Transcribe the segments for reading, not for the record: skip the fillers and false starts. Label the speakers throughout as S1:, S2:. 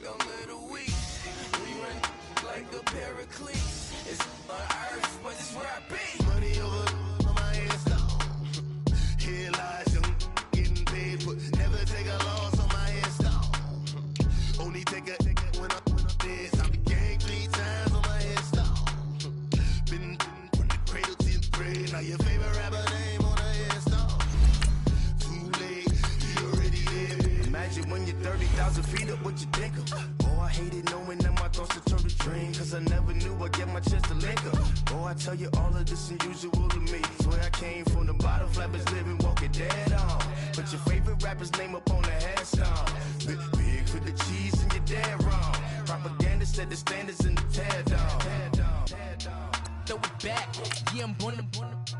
S1: like I'm little weak. We run like a paraclete. It's on earth, but it's where I be. Money over on my headstone. Here lies young, getting paid, but never take a loss on my headstone. Only take a when I'm dead. I be gang 3 times on my headstone. Been from the cradle to the grave. Now your favorite rapper name on a headstone. Too late, he already there. Imagine when you're 30,000 feet up, what you think of? Oh, I hated knowing that my thoughts would turn to dream. Cause I never knew I'd get my chance to link up. Oh, I tell you all of this unusual to me. Swear I came from the bottom, flappers living, walking dead on. Put your favorite rapper's name up on the headstone. Big for the cheese and you're dead wrong. Propaganda set the standards in the tear down. Throw it back, yeah, I'm born to.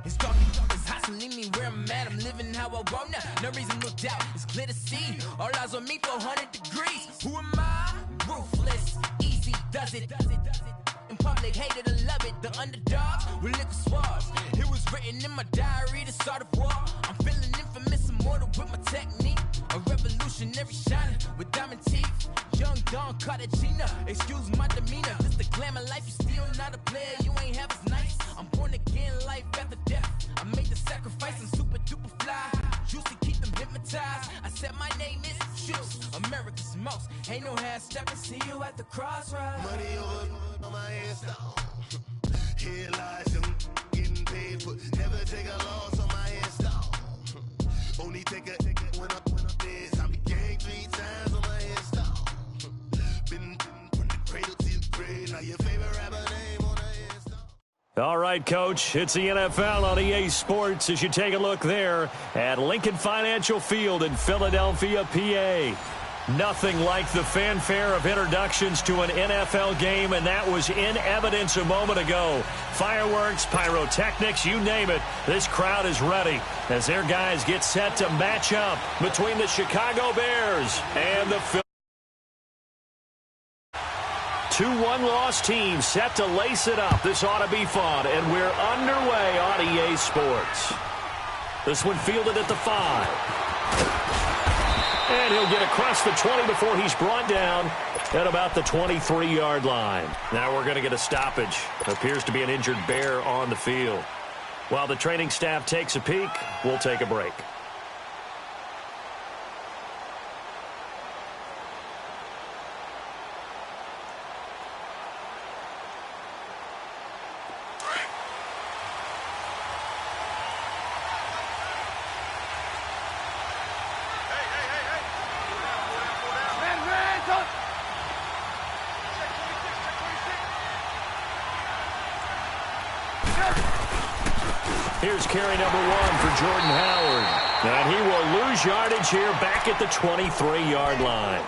S1: It's dark, it's hot, so leave me where I'm at. I'm living how I want now. No reason to doubt, it's clear to see. All eyes on me, 400 degrees. Who am I? Ruthless, easy, does it. In public, hated or love it. The underdogs with liquor swabs. It was written in my diary to start a war. I'm feeling infamous, immortal with my technique. A revolutionary shining with diamond teeth. Young Don Cartagena, excuse my demeanor. This the glamour life, you still not a player. You ain't half as nice. I'm born again, life after death. I made the sacrifice, I'm super duper fly. Used to keep them hypnotized. I said my name is Juice, America's most. Ain't no half stepping, see you at the crossroads. Money over on my headstone. Here lies young, getting paid, but never take a loss on my headstone. Only take a when I'm dead. I be gang 3 times on my headstone. Been from the cradle to the grave. Now your favorite rapper name on a headstone.
S2: All right, Coach, it's the NFL on EA Sports as you take a look there at Lincoln Financial Field in Philadelphia, PA. Nothing like the fanfare of introductions to an NFL game, and that was in evidence a moment ago. Fireworks, pyrotechnics, you name it. This crowd is ready as their guys get set to match up between the Chicago Bears and the Philadelphia. 2-1 loss team set to lace it up. This ought to be fun, and we're underway on EA Sports. This one fielded at the 5. And he'll get across the 20 before he's brought down at about the 23-yard line. Now we're going to get a stoppage. Appears to be an injured Bear on the field. While the training staff takes a peek, we'll take a break. Here's carry number 1 for Jordan Howard. And he will lose yardage here back at the 23-yard line.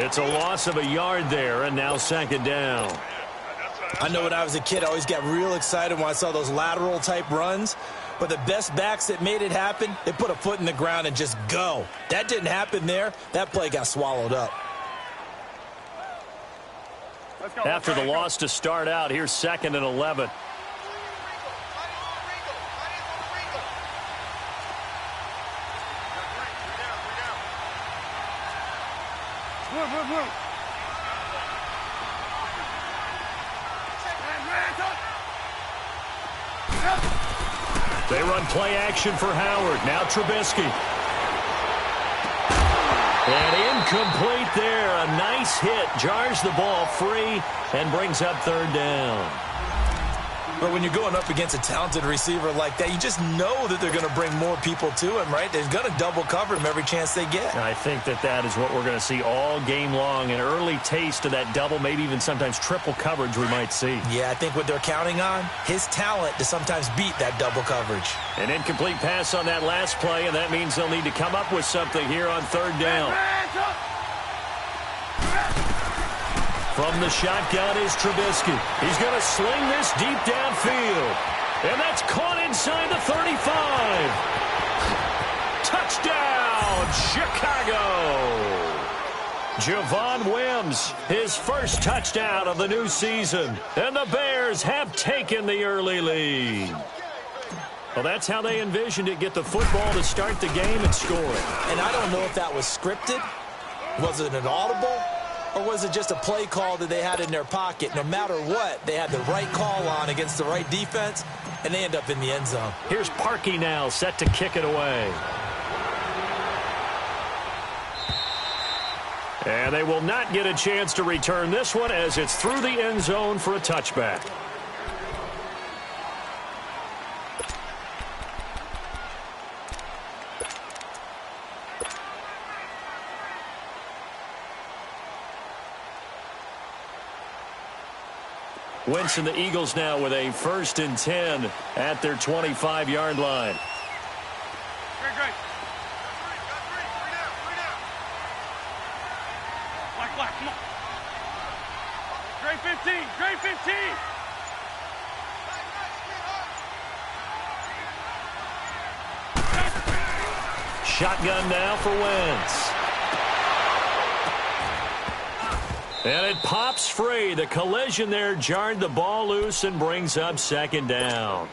S2: It's a loss of a yard there, and now second down.
S3: I know when I was a kid, I always got real excited when I saw those lateral-type runs. But the best backs that made it happen, they put a foot in the ground and just go. That didn't happen there. That play got swallowed up.
S2: After the loss to start out, here's 2nd and 11. They run play action for Howard. Now Trubisky. And incomplete there. A nice hit. Jars the ball free and brings up 3rd down.
S3: But when you're going up against a talented receiver like that, you just know that they're going to bring more people to him, right? They're going to double cover him every chance they get.
S2: I think that is what we're going to see all game long. An early taste of that double, maybe even sometimes triple coverage we might see.
S3: Yeah, I think what they're counting on, his talent to sometimes beat that double coverage.
S2: An incomplete pass on that last play, and that means they'll need to come up with something here on 3rd down. From the shotgun is Trubisky. He's going to sling this deep downfield. And that's caught inside the 35. Touchdown, Chicago. Javon Wims, his first touchdown of the new season. And the Bears have taken the early lead. Well, that's how they envisioned it. Get the football to start the game and score it.
S3: And I don't know if that was scripted. Was it an audible? or was it just a play call that they had in their pocket? No matter what, they had the right call on against the right defense, and they end up in the end zone.
S2: Here's Parkey now, set to kick it away. And they will not get a chance to return this one as it's through the end zone for a touchback. Wentz and the Eagles now with a 1st and 10 at their 25-yard line.
S4: Great. Black, come on. Great 15.
S2: Shotgun now for Wentz. And it pops free. The collision there jarred the ball loose and brings up 2nd down.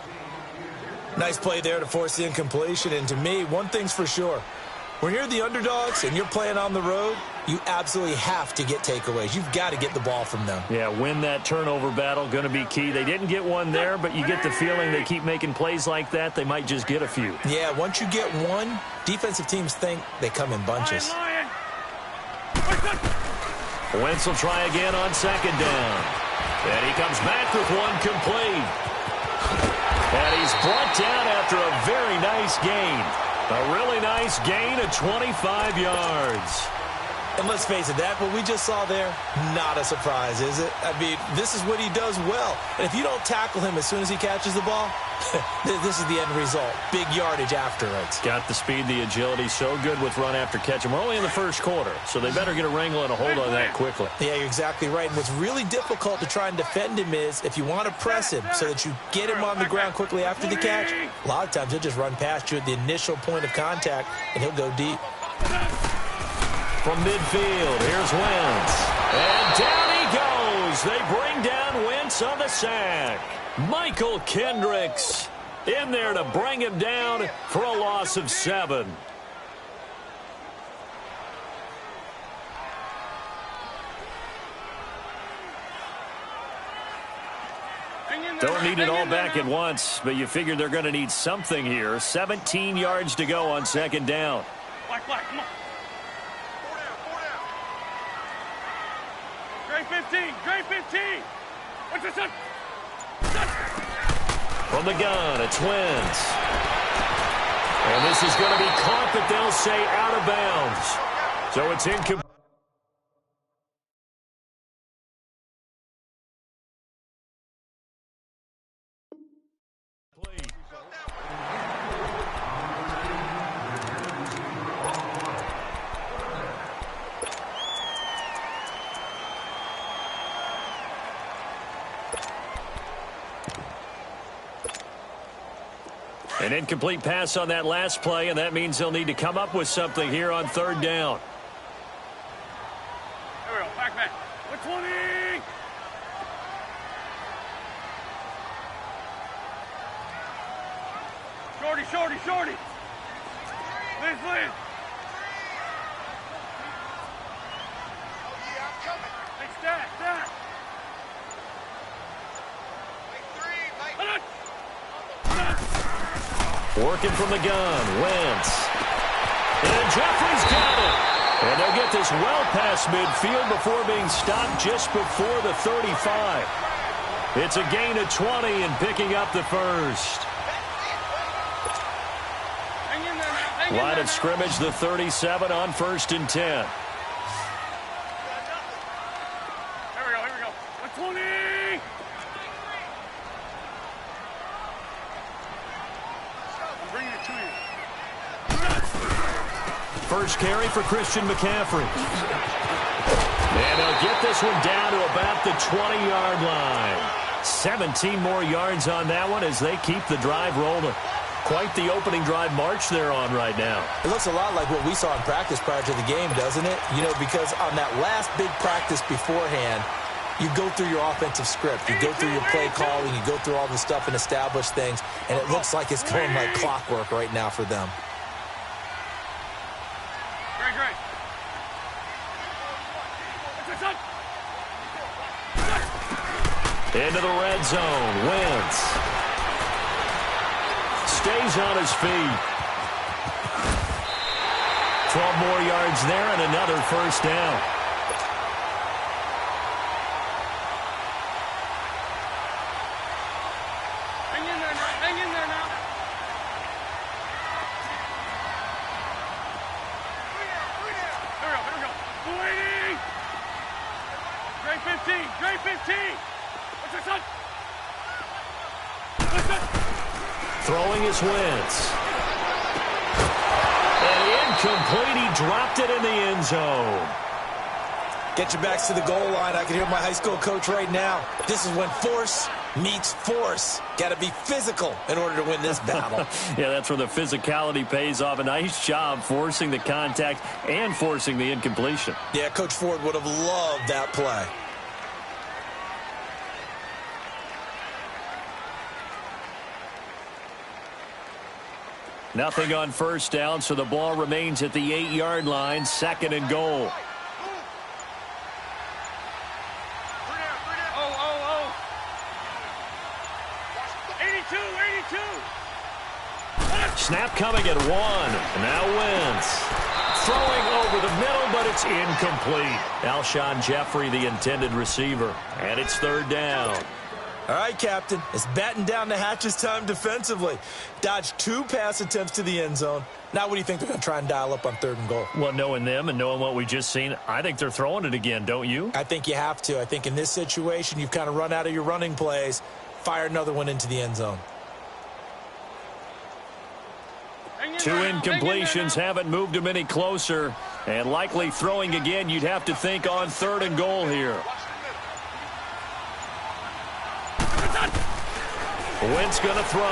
S3: Nice play there to force the incompletion. And to me, one thing's for sure. When you're the underdogs and you're playing on the road, you absolutely have to get takeaways. You've got to get the ball from them.
S2: Yeah, win that turnover battle, going to be key. They didn't get one there, but you get the feeling they keep making plays like that, they might just get a few.
S3: Yeah, once you get one, defensive teams think they come in bunches.
S4: Lion.
S2: Wentz will try again on 2nd down. And he comes back with one complete. And he's brought down after a very nice gain. A really nice gain of 25 yards.
S3: And let's face it, that what we just saw there, not a surprise, is it? I mean, this is what he does well. And if you don't tackle him as soon as he catches the ball, this is the end result. Big yardage afterwards.
S2: Got the speed, the agility, so good with run after catch. And we're only in the 1st quarter, so they better get a wrangle and a hold on that quickly.
S3: Yeah, you're exactly right. And what's really difficult to try and defend him is if you want to press him so that you get him on the ground quickly after the catch, a lot of times he'll just run past you at the initial point of contact, and he'll go deep.
S2: From midfield, here's Wentz. And down he goes. They bring down Wentz on the sack. Michael Kendricks in there to bring him down for a loss of 7. Don't need it all back at once, but you figure they're going to need something here. 17 yards to go on 2nd down.
S4: Black, come on. 15. What's this?
S2: From the gun, it's Wentz. And this is going to be caught, but they'll say out of bounds. So it's incomplete. An incomplete pass on that last play, and that means they'll need to come up with something here on 3rd down.
S4: There we go. Back. 120. Shorty. Liz. Hey, stack.
S2: Working from the gun, Wentz. And Jeffrey's got it. And they'll get this well past midfield before being stopped just before the 35. It's a gain of 20 and picking up the 1st. Line of scrimmage, the 37 on 1st and 10.
S4: Here we go. 120. I'm bringing it to you.
S2: First carry for Christian McCaffrey. And they'll get this one down to about the 20-yard line. 17 more yards on that one as they keep the drive rolling. Quite the opening drive march they're on right now.
S3: It looks a lot like what we saw in practice prior to the game, doesn't it? You know, because on that last big practice beforehand, you go through your offensive script. You go through your play calling. You go through all the stuff and establish things. And it looks like it's going like clockwork right now for them.
S4: Great.
S2: Into the red zone. Wentz stays on his feet. 12 more yards there and another first down.
S4: Hang in there now. Hang in there now. Here we go. Waiting. Gray 15. Gray 15. What's that, son? Listen.
S2: Throwing his Wentz. And incomplete. He dropped it in the end zone.
S3: Get your backs to the goal line. I can hear my high school coach right now. This is when force meets force. Got to be physical in order to win this battle.
S2: Yeah, that's where the physicality pays off. A nice job forcing the contact and forcing the incompletion.
S3: Yeah, Coach Ford would have loved that play.
S2: Nothing on first down, so the ball remains at the 8-yard line, 2nd and goal.
S4: Oh. 82.
S2: Snap coming at 1. Now Wentz. Throwing over the middle, but it's incomplete. Alshon Jeffrey, the intended receiver. And it's 3rd down.
S3: All right, Captain. It's batten down the hatches time defensively. Dodged 2 pass attempts to the end zone. Now what do you think they're going to try and dial up on 3rd and goal?
S2: Well, knowing them and knowing what we just seen, I think they're throwing it again, don't you?
S3: I think you have to. I think in this situation, you've kind of run out of your running plays. Fire another one into the end zone.
S2: 2 incompletions haven't moved him any closer. And likely throwing again, you'd have to think on 3rd and goal here. Wentz going to throw.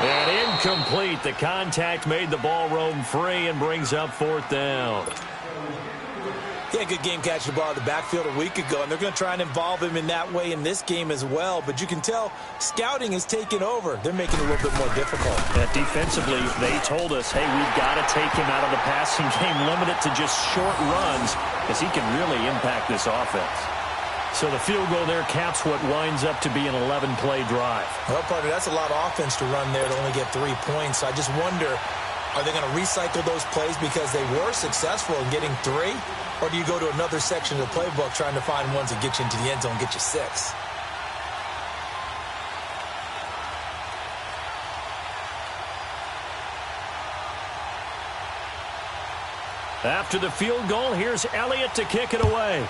S2: And incomplete. The contact made the ball roam free and brings up 4th down.
S3: He had a good game catching the ball in the backfield a week ago, and they're going to try and involve him in that way in this game as well. But you can tell scouting is taking over. They're making it a little bit more difficult.
S2: Defensively, they told us, hey, we've got to take him out of the passing game, limit it to just short runs, because he can really impact this offense. So the field goal there caps what winds up to be an 11-play drive.
S3: Well, partner, that's a lot of offense to run there to only get 3 points. I just wonder, are they going to recycle those plays because they were successful in getting 3? Or do you go to another section of the playbook trying to find ones that get you into the end zone and get you 6?
S2: After the field goal, here's Elliott to kick it away.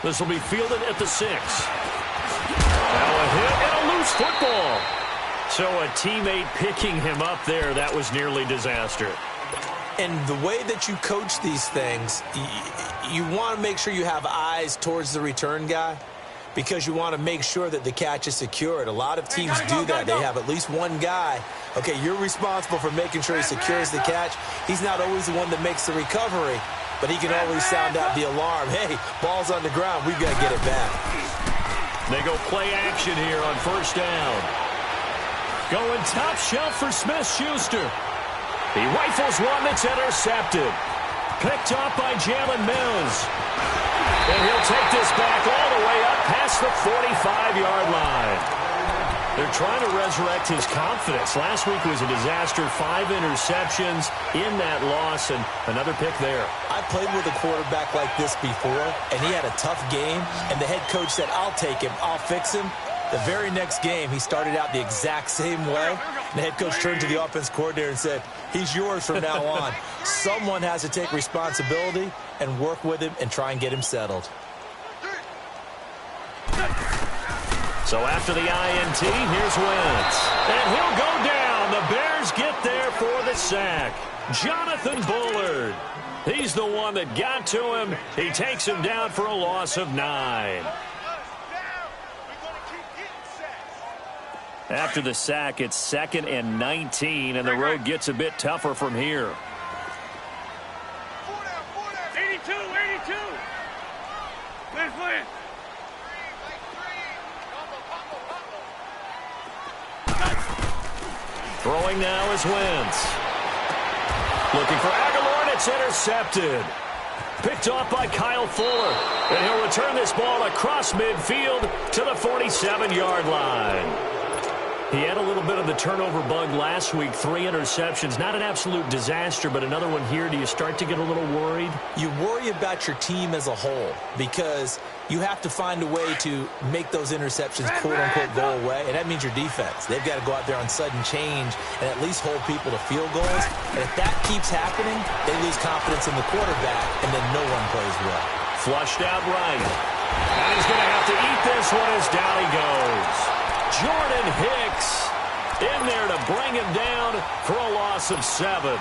S2: This will be fielded at the 6. Now a hit and a loose football. So a teammate picking him up there, that was nearly disaster.
S3: And the way that you coach these things, you want to make sure you have eyes towards the return guy because you want to make sure that the catch is secured. A lot of teams do that. They have at least one guy. Okay, you're responsible for making sure he secures the catch. He's not always the one that makes the recovery, but he can always sound out the alarm. Hey, ball's on the ground. We've got to get it back.
S2: They go play action here on 1st down. Going top shelf for Smith-Schuster. He rifles one that's intercepted. Picked up by Jalen Mills. And he'll take this back all the way up past the 45-yard line. They're trying to resurrect his confidence. Last week was a disaster. 5 interceptions in that loss, and another pick there.
S3: I played with a quarterback like this before, and he had a tough game, and the head coach said, I'll take him, I'll fix him. The very next game, he started out the exact same way. The head coach turned to the offense coordinator and said, he's yours from now on. Someone has to take responsibility and work with him and try and get him settled.
S2: So after the INT, here's Wentz. And he'll go down. The Bears get there for the sack. Jonathan Bullard. He's the one that got to him. He takes him down for a loss of 9. After the sack, it's 2nd and 19, and the road gets a bit tougher from here.
S4: 82. Liz.
S2: Throwing now is Wentz. Looking for Aguilar, and it's intercepted. Picked off by Kyle Fuller. And he'll return this ball across midfield to the 47-yard line. He had a little bit of the turnover bug last week, 3 interceptions. Not an absolute disaster, but another one here. Do you start to get a little worried?
S3: You worry about your team as a whole because you have to find a way to make those interceptions, quote-unquote, go away, and that means your defense. They've got to go out there on sudden change and at least hold people to field goals. And if that keeps happening, they lose confidence in the quarterback, and then no one plays well.
S2: Flushed out right. And he's going to have to eat this one as down he goes. Jordan Hicks in there to bring him down for a loss of 7.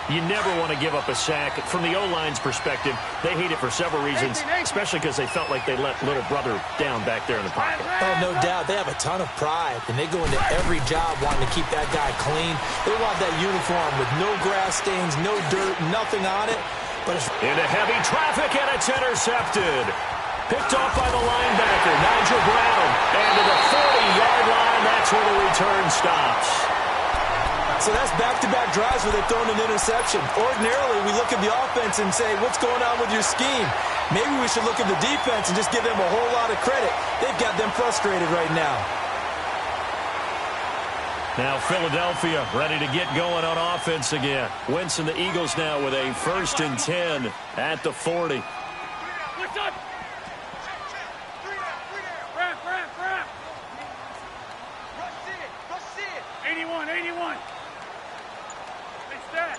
S2: You never want to give up a sack. From the O-line's perspective, they hate it for several reasons, especially because they felt like they let little brother down back there in the pocket.
S3: Oh, no doubt. They have a ton of pride, and they go into every job wanting to keep that guy clean. They want that uniform with no grass stains, no dirt, nothing on it. But it's
S2: into heavy traffic, and it's intercepted. Picked off by the linebacker, Nigel Brown. And to the 40-yard line, that's where the return stops.
S3: So that's back-to-back drives where they've thrown an interception. Ordinarily, we look at the offense and say, what's going on with your scheme? Maybe we should look at the defense and just give them a whole lot of credit. They've got them frustrated right now.
S2: Now Philadelphia ready to get going on offense again. Wentz and the Eagles now with a 1st and 10 at the 40.
S4: What's up? 81, 81. Hey, stat.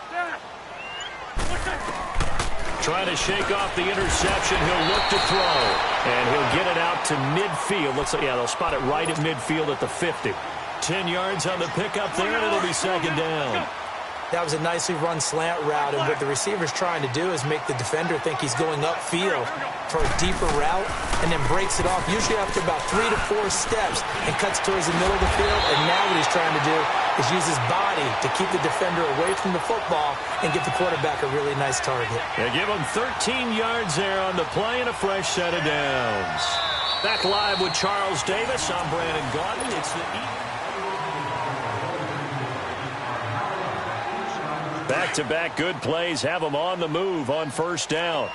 S4: What's up?
S2: Trying to shake off the interception. He'll look to throw. And he'll get it out to midfield. Looks like, yeah, they'll spot it right at midfield at the 50. 10 yards on the pickup there, and it'll be 2nd down.
S3: That was a nicely run slant route, and what the receiver's trying to do is make the defender think he's going upfield for a deeper route and then breaks it off, usually after about 3 to 4 steps, and cuts towards the middle of the field. And now what he's trying to do is use his body to keep the defender away from the football and give the quarterback a really nice target.
S2: They give him 13 yards there on the play and a fresh set of downs. Back live with Charles Davis. I'm Brandon Gaudin. It's the back-to-back good plays have them on the move on 1st down.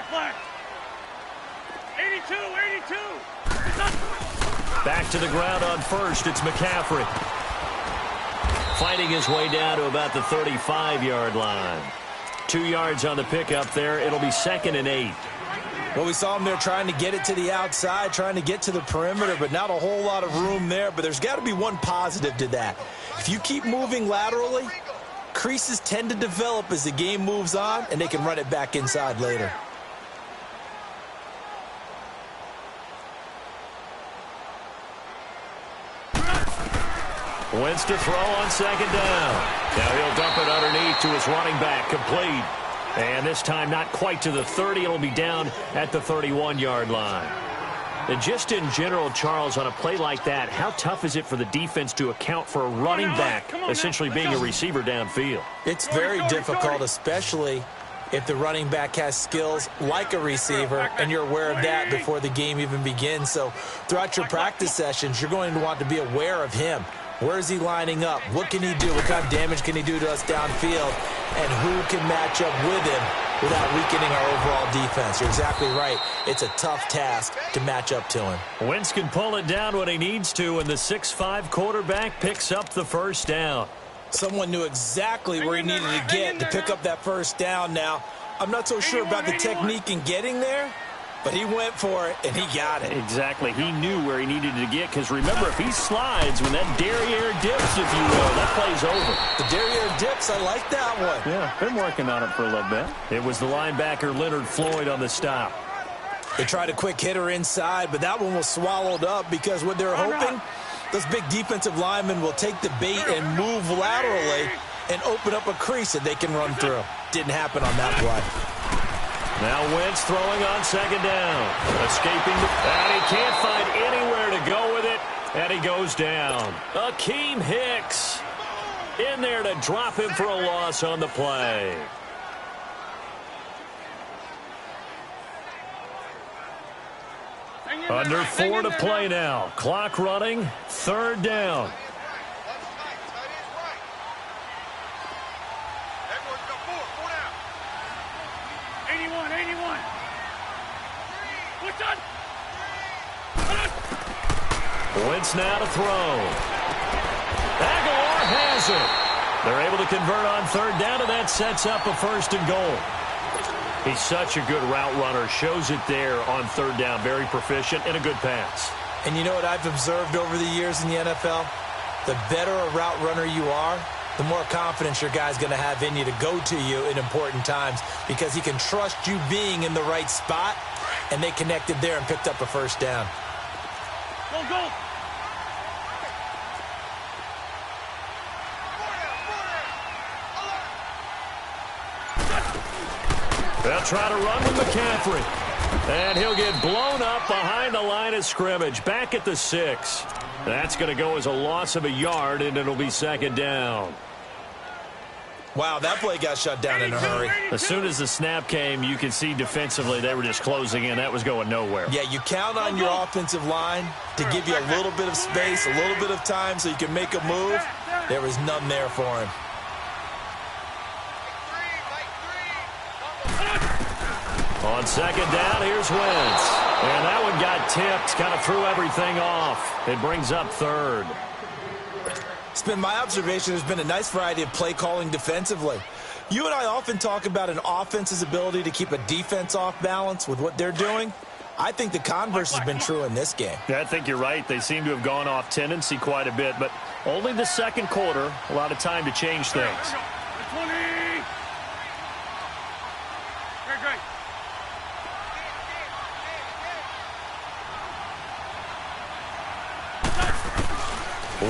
S4: Flag. 82.
S2: Back to the ground on 1st. It's McCaffrey. Fighting his way down to about the 35-yard line. 2 yards on the pickup there. It'll be 2nd and 8.
S3: Well, we saw him there trying to get it to the outside, trying to get to the perimeter, but not a whole lot of room there. But there's got to be one positive to that. If you keep moving laterally, creases tend to develop as the game moves on, and they can run it back inside later.
S2: Wentz to throw on 2nd down. Now he'll dump it underneath to his running back, complete. And this time not quite to the 30. It'll be down at the 31-yard line. And just in general, Charles, on a play like that, how tough is it for the defense to account for a running back essentially being a receiver downfield?
S3: It's very difficult, especially if the running back has skills like a receiver, and you're aware of that before the game even begins. So throughout your practice sessions, you're going to want to be aware of him. Where is he lining up? What can he do? What kind of damage can he do to us downfield? And who can match up with him without weakening our overall defense? You're exactly right. It's a tough task to match up to him.
S2: Wentz can pull it down when he needs to, and the 6'5" quarterback picks up the 1st down.
S3: Someone knew exactly where he needed to get to pick up that 1st down. Now, I'm not so sure about the technique in getting there, but he went for it, and he got it.
S2: Exactly. He knew where he needed to get, because remember, if he slides, when that derriere dips, if you will, that play's over.
S3: The derriere dips, I like that one.
S2: Yeah, been working on it for a little bit. It was the linebacker, Leonard Floyd, on the stop.
S3: They tried a quick hitter inside, but that one was swallowed up because what they're hoping, those big defensive linemen will take the bait and move laterally and open up a crease that they can run through. Didn't happen on that play.
S2: Now Wentz throwing on 2nd down. Escaping, and he can't find anywhere to go with it, and he goes down. Akeem Hicks in there to drop him for a loss on the play. Under 4 to play now. Clock running. 3rd down.
S4: 81, 81. What's on?
S2: Wentz now to throw. Aguilar has it. They're able to convert on third down, and that sets up a 1st and goal. He's such a good route runner. Shows it there on third down. Very proficient and a good pass.
S3: And you know what I've observed over the years in the NFL? The better a route runner you are, the more confidence your guy's going to have in you to go to you in important times because he can trust you being in the right spot, and they connected there and picked up a 1st down.
S4: Go, go.
S2: They'll try to run with McCaffrey. And he'll get blown up behind the line of scrimmage. Back at the 6. That's going to go as a loss of a yard, and it'll be 2nd down.
S3: Wow, that play got shut down in a hurry.
S2: As soon as the snap came, you could see defensively they were just closing in. That was going nowhere.
S3: Yeah, you count on your offensive line to give you a little bit of space, a little bit of time so you can make a move. There was none there for him.
S2: On 2nd down, here's Wentz. And that one got tipped, kind of threw everything off. It brings up 3rd.
S3: It's been my observation there's been a nice variety of play calling defensively. You and I often talk about an offense's ability to keep a defense off balance with what they're doing. I think the converse has been true in this game.
S2: Yeah, I think you're right. They seem to have gone off tendency quite a bit, but only the 2nd quarter, a lot of time to change things.
S4: 20. Great, great.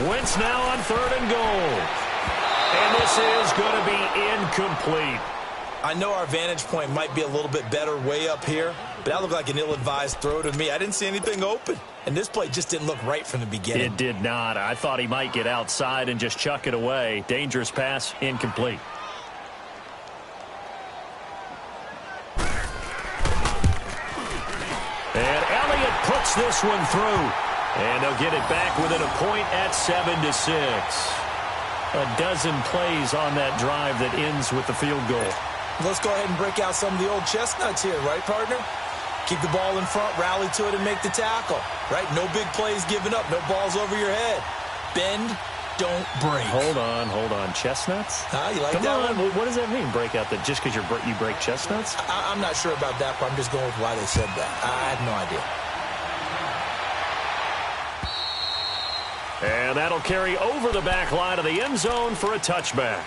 S2: Wentz now on 3rd and goal. And this is going to be incomplete.
S3: I know our vantage point might be a little bit better way up here, but that looked like an ill-advised throw to me. I didn't see anything open, and this play just didn't look right from the beginning.
S2: It did not. I thought he might get outside and just chuck it away. Dangerous pass, incomplete. And Elliott puts this one through. And they'll get it back within a point at 7-6. A dozen plays on that drive that ends with the field goal.
S3: Let's go ahead and break out some of the old chestnuts here, right, partner? Keep the ball in front, rally to it, and make the tackle, right? No big plays given up, no balls over your head. Bend, don't break.
S2: Hold on. Chestnuts?
S3: You like
S2: Come
S3: that
S2: on.
S3: one?
S2: What does that mean, break out that just because you break chestnuts?
S3: I'm not sure about that, but I'm just going with why they said that. I have no idea.
S2: And that'll carry over the back line of the end zone for a touchback.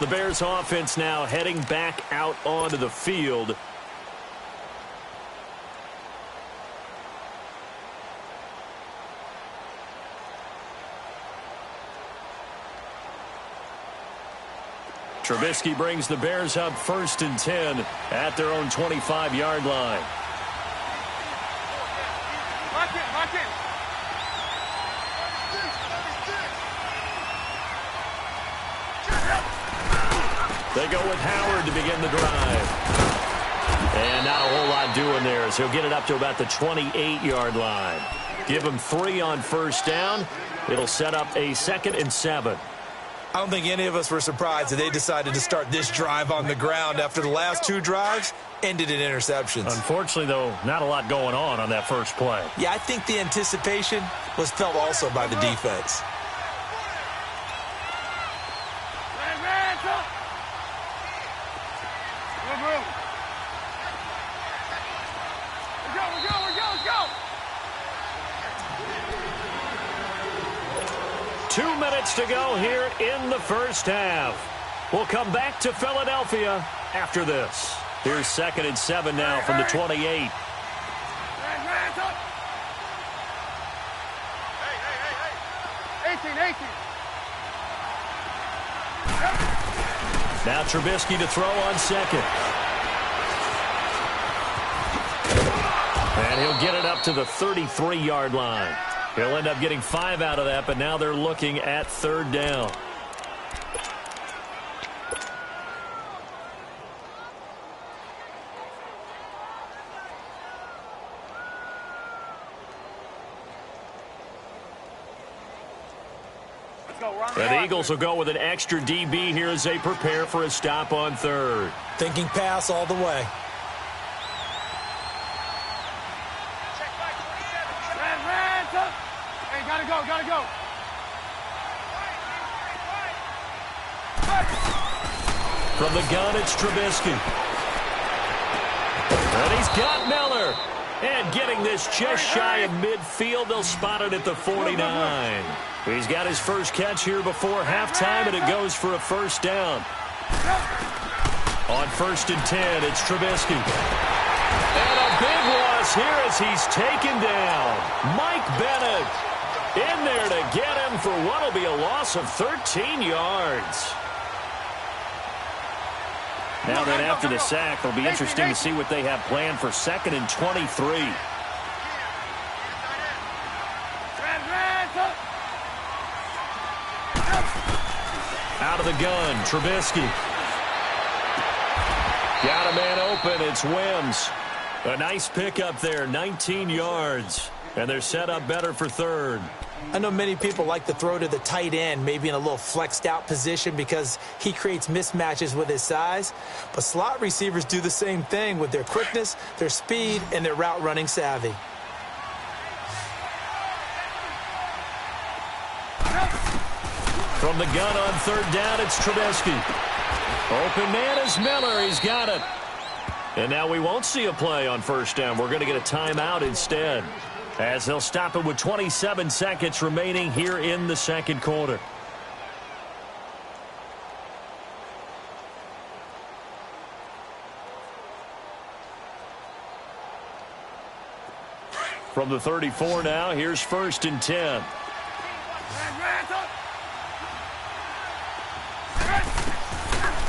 S2: The Bears offense now heading back out onto the field. Trubisky brings the Bears up 1st and 10 at their own 25-yard line.
S4: Lock it, lock it.
S2: They go with Howard to begin the drive. And not a whole lot doing there as he'll get it up to about the 28-yard line. Give him 3 on 1st down. It'll set up a 2nd and 7.
S3: I don't think any of us were surprised that they decided to start this drive on the ground after the last 2 drives ended in interceptions.
S2: Unfortunately, though, not a lot going on that first play.
S3: Yeah, I think the anticipation was felt also by the defense.
S4: Go.
S2: 2 minutes to go here in the first half. We'll come back to Philadelphia after this. Here's 2nd and 7 now from the 28.
S4: Hey. Hey. 18.
S2: Now Trubisky to throw on 2nd. And he'll get it up to the 33-yard line. He'll end up getting 5 out of that, but now they're looking at 3rd down. And the Eagles will go with an extra DB here as they prepare for a stop on 3rd.
S3: Thinking pass all the way.
S2: From the gun, it's Trubisky. And he's got Miller. And getting this just shy of midfield, they'll spot it at the 49. He's got his first catch here before halftime, and it goes for a first down. On 1st and 10, it's Trubisky. And a big loss here as he's taken down. Mike Bennett in there to get him for what will be a loss of 13 yards. Now then, after the sack, it'll be interesting to see what they have planned for 2nd and 23. Out of the gun, Trubisky. Got a man open, it's Wims. A nice pickup there, 19 yards. And they're set up better for 3rd.
S3: I know many people like to throw to the tight end, maybe in a little flexed out position because he creates mismatches with his size. But slot receivers do the same thing with their quickness, their speed, and their route running savvy.
S2: From the gun on 3rd down, it's Trubisky. Open man is Miller. He's got it. And now we won't see a play on 1st down. We're going to get a timeout instead, as they'll stop it with 27 seconds remaining here in the 2nd quarter. From the 34 now, here's 1st and 10.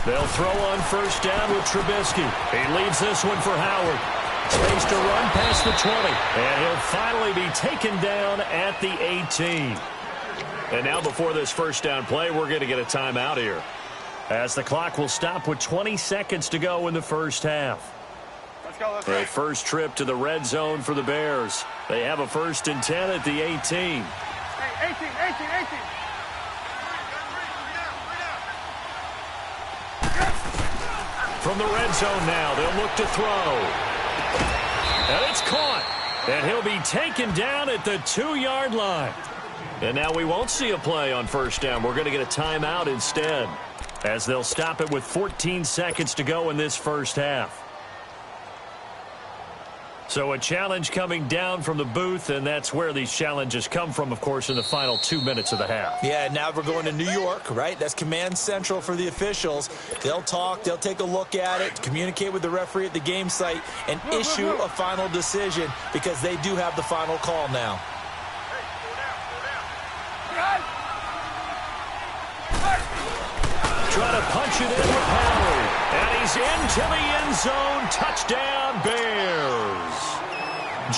S2: They'll throw on 1st down with Trubisky. He leaves this one for Howard. Space to run past the 20. And he'll finally be taken down at the 18. And now before this 1st down play, we're going to get a timeout here, as the clock will stop with 20 seconds to go in the 1st half.
S4: Let's go, let's go.
S2: A first trip to the red zone for the Bears. They have a 1st and 10 at the 18.
S4: Hey, 18.
S2: From the red zone now, they'll look to throw. And it's caught. And he'll be taken down at the 2-yard line. And now we won't see a play on 1st down. We're going to get a timeout instead, as they'll stop it with 14 seconds to go in this 1st half. So a challenge coming down from the booth, and that's where these challenges come from, of course, in the final 2 minutes of the half.
S3: Yeah, now we're going to New York, right? That's command central for the officials. They'll talk, they'll take a look at it, communicate with the referee at the game site, and issue a final decision, because they do have the final call now.
S2: Trying to punch it in with Howard. And he's into the end zone. Touchdown, Bears.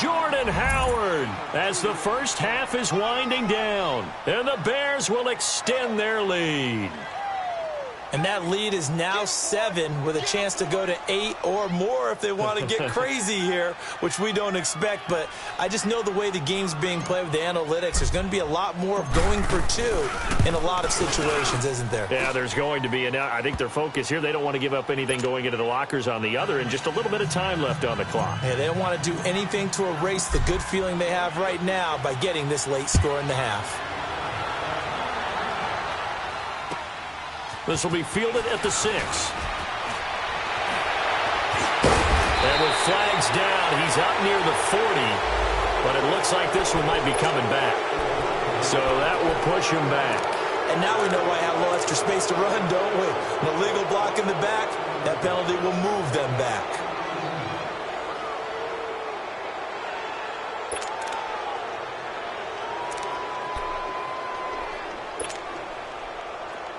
S2: Jordan Howard, as the 1st half is winding down. And the Bears will extend their lead.
S3: And that lead is now 7, with a chance to go to 8 or more if they want to get crazy here, which we don't expect. But I just know the way the game's being played with the analytics, there's going to be a lot more of going for 2 in a lot of situations, isn't there?
S2: Yeah, there's going to be. And I think their focus here, they don't want to give up anything going into the lockers on the other, and just a little bit of time left on the clock.
S3: Yeah, they don't want to do anything to erase the good feeling they have right now by getting this late score in the half.
S2: This will be fielded at the 6. And with flags down, he's up near the 40. But it looks like this one might be coming back. So that will push him back.
S3: And now we know why I have a little extra space to run, don't we? An illegal block in the back, that penalty will move them back.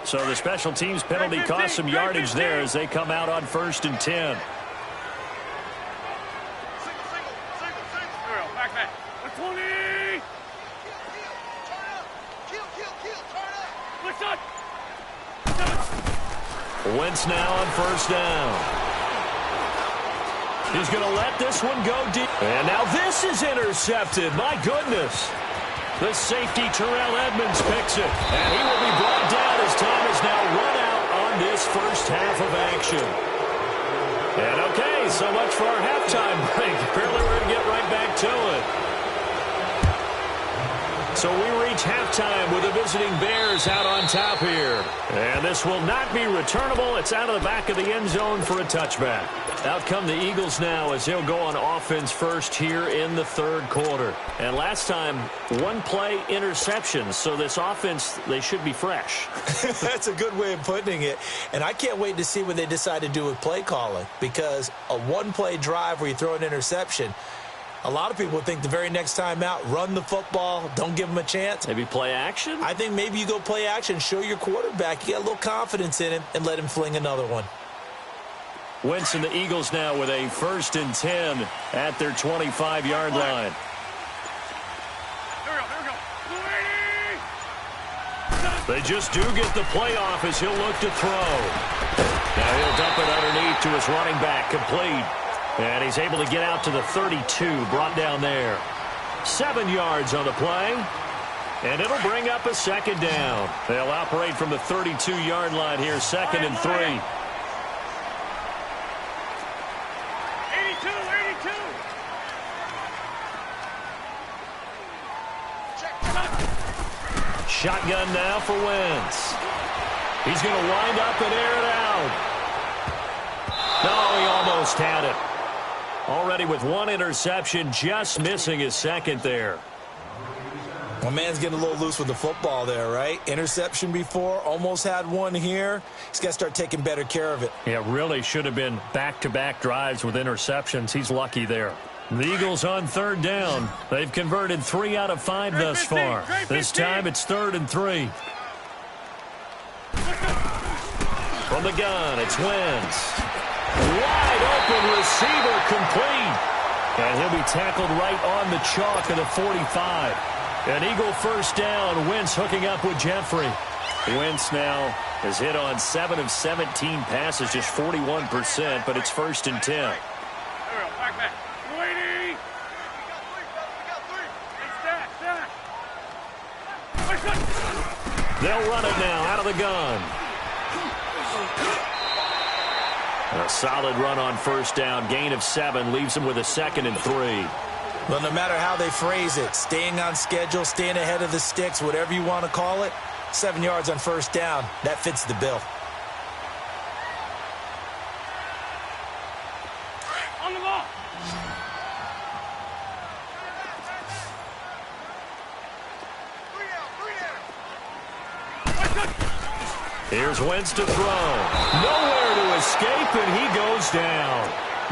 S2: So the special teams penalty cost some yardage there as they come out on 1st and 10.
S4: Back. 20.
S2: Wentz now on 1st down. He's going to let this one go deep. And now this is intercepted. My goodness. The safety, Terrell Edmonds, picks it. And he will be brought down as time is now run out on this 1st half of action. And okay, so much for our halftime break. Apparently we're going to get right back to it. So we reach halftime with the visiting Bears out on top here. And this will not be returnable. It's out of the back of the end zone for a touchback. Out come the Eagles now as they'll go on offense first here in the third quarter. And last time, one play interception. So this offense, they should be fresh.
S3: That's a good way of putting it. And I can't wait to see what they decide to do with play calling, because a one-play drive where you throw an interception, a lot of people think the very next time out, run the football, don't give them a chance.
S2: Maybe play action?
S3: I think maybe you go play action, show your quarterback you got a little confidence in him, and let him fling another one.
S2: Wentz and the Eagles now with a 1st and 10 at their 25-yard line.
S4: Here we go.
S2: They just do get the playoff as he'll look to throw. Now he'll dump it underneath to his running back, complete. And he's able to get out to the 32, brought down there. 7 yards on the play. And it'll bring up a second down. They'll operate from the 32-yard line here, 2nd and 3.
S4: 82.
S2: Shotgun now for Wentz. He's going to wind up and air it out. No, he almost had it. Already with one interception, just missing his second there.
S3: My man's getting a little loose with the football there, right? Interception before, almost had one here. He's got to start taking better care of it.
S2: Yeah, really should have been back-to-back drives with interceptions. He's lucky there. The Eagles on 3rd down. They've converted 3 out of 5 thus far. This time it's 3rd and 3. From the gun, it's Wentz. Wide open receiver, complete. And he'll be tackled right on the chalk of the 45. An Eagle 1st down. Wentz hooking up with Jeffrey. Wentz now has hit on 7 of 17 passes, just 41%, but it's 1st and 10.
S4: Here we go. Back. 280. Stack.
S2: They'll run it now out of the gun. A solid run on 1st down. Gain of 7 leaves them with a 2nd and 3.
S3: Well, no matter how they phrase it, staying on schedule, staying ahead of the sticks, whatever you want to call it, 7 yards on 1st down, that fits the bill.
S4: On the ball.
S2: Here's Wentz to throw. Nowhere to escape, and he goes down.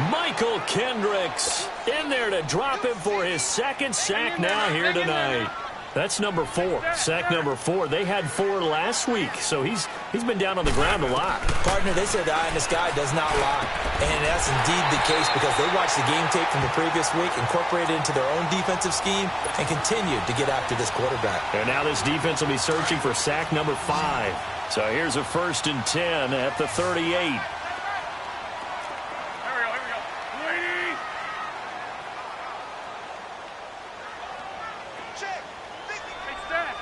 S2: Michael Kendricks in there to drop him for his 2nd sack now here tonight. That's number 4. Sack number 4. They had 4 last week, so he's been down on the ground a lot.
S3: Partner, they said the eye in the sky does not lie. And that's indeed the case because they watched the game tape from the previous week, incorporated it into their own defensive scheme, and continued to get after this quarterback.
S2: And now this defense will be searching for sack number 5. So here's a 1st and 10 at the 38.
S4: Here we go. 280. Check. Stack.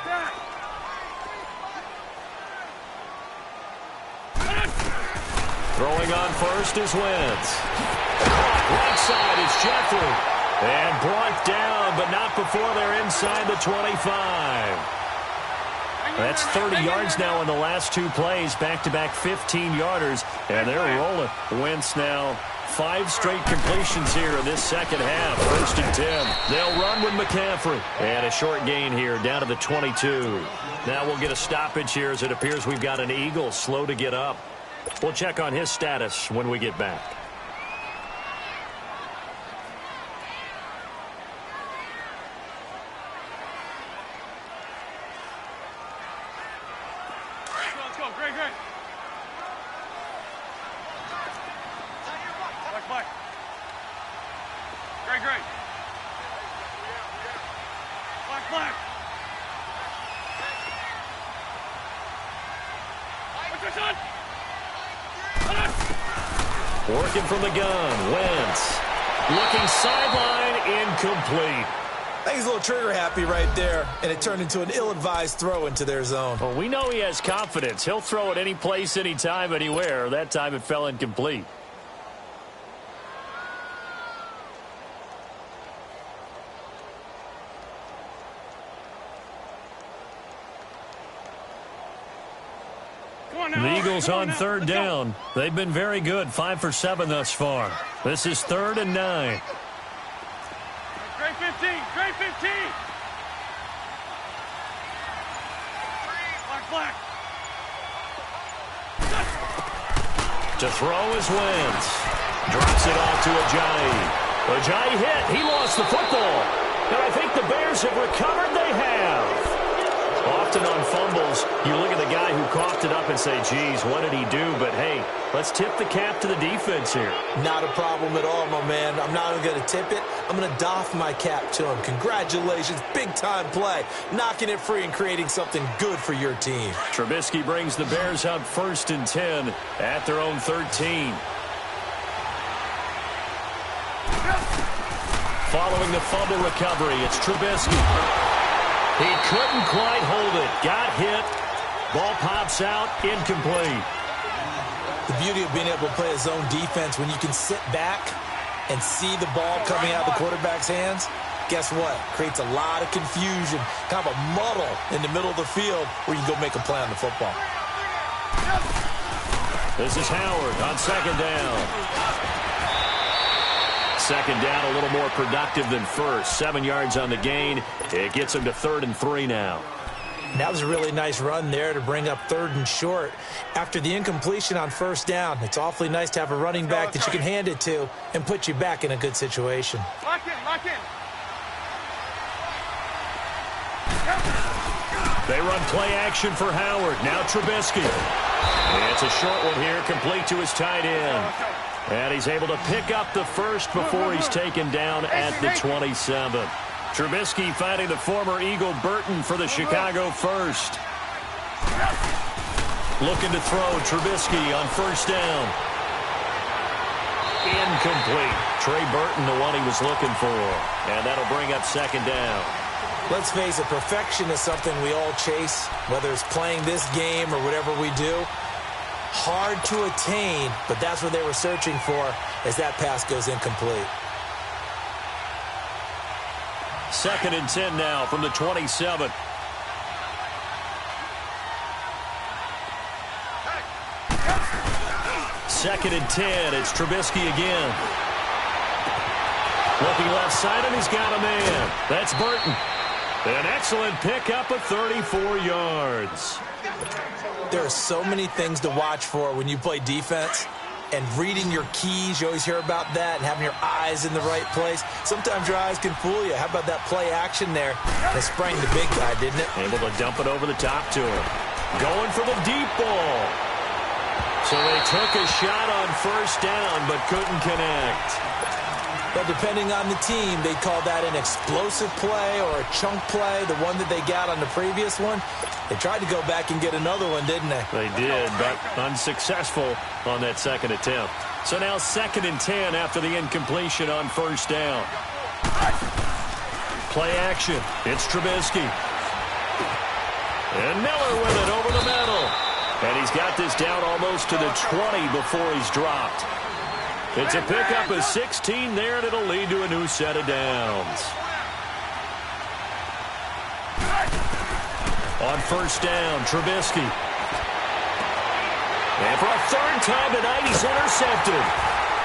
S2: Throwing on 1st is Wentz. Right side is Jeffrey. And brought down, but not before they're inside the 25. That's 30 yards now in the last 2 plays, back-to-back 15-yarders, and they're rolling. Wentz now 5 straight completions here in this second half, 1st and 10. They'll run with McCaffrey. And a short gain here down to the 22. Now we'll get a stoppage here as it appears we've got an Eagle slow to get up. We'll check on his status when we get back.
S4: Let's go. Great. Black. Great. Black. What's your son?
S2: Working from the gun, Wentz. Looking sideline, incomplete.
S3: I think he's a little trigger happy right there, and it turned into an ill-advised throw into their zone.
S2: Well, we know he has confidence. He'll throw it any place, anytime, anywhere. That time it fell incomplete. The Eagles on third down. They've been very good, 5 for 7 thus far. This is 3rd and 9.
S4: Great 15. Great 15. Black.
S2: To throw is Wentz. Drops it off to Ajayi. Ajayi hit. He lost the football. And I think the Bears have recovered. They have. Often on fumbles, you look at the guy who coughed it up and say, geez, what did he do? But, hey, let's tip the cap to the defense here.
S3: Not a problem at all, my man. I'm not even going to tip it. I'm going to doff my cap to him. Congratulations. Big-time play. Knocking it free and creating something good for your team.
S2: Trubisky brings the Bears up 1st and 10 at their own 13. Following the fumble recovery, it's Trubisky. He couldn't quite hold it. Got hit. Ball pops out. Incomplete.
S3: The beauty of being able to play a zone defense when you can sit back and see the ball coming out of the quarterback's hands, guess what? Creates a lot of confusion, kind of a muddle in the middle of the field where you can go make a play on the football.
S2: This is Howard on 2nd down. 2nd down, a little more productive than first. 7 yards on the gain. It gets him to 3rd and 3 now.
S3: That was a really nice run there to bring up 3rd and short. After the incompletion on 1st down, it's awfully nice to have a running back that you can hand it to and put you back in a good situation.
S4: Lock in.
S2: They run play action for Howard. Now Trubisky. It's a short one here, complete to his tight end. And he's able to pick up the first before he's taken down at the 27. Trubisky finding the former Eagle Burton for the Chicago first. Looking to throw Trubisky on 1st down. Incomplete. Trey Burton, the one he was looking for. And that'll bring up 2nd down.
S3: Let's face it, perfection is something we all chase, whether it's playing this game or whatever we do. Hard to attain, but that's what they were searching for as that pass goes incomplete.
S2: 2nd and 10 now from the 27. Second and 10. It's Trubisky again. Looking left side, and he's got a man. That's Burton. An excellent pickup of 34 yards.
S3: There are so many things to watch for when you play defense. And reading your keys, you always hear about that, and having your eyes in the right place. Sometimes your eyes can fool you. How about that play action there? They sprang the big guy, didn't it?
S2: Able to dump it over the top to him. Going for the deep ball. So they took a shot on 1st down, but couldn't connect.
S3: But depending on the team, they call that an explosive play or a chunk play, the one that they got on the previous one. They tried to go back and get another one, didn't they?
S2: They did, but unsuccessful on that 2nd attempt. So now 2nd and 10 after the incompletion on 1st down. Play action. It's Trubisky. And Miller with it over the middle. And he's got this down almost to the 20 before he's dropped. It's a pickup of 16 there, and it'll lead to a new set of downs. On 1st down, Trubisky. And for a 3rd time tonight, he's intercepted.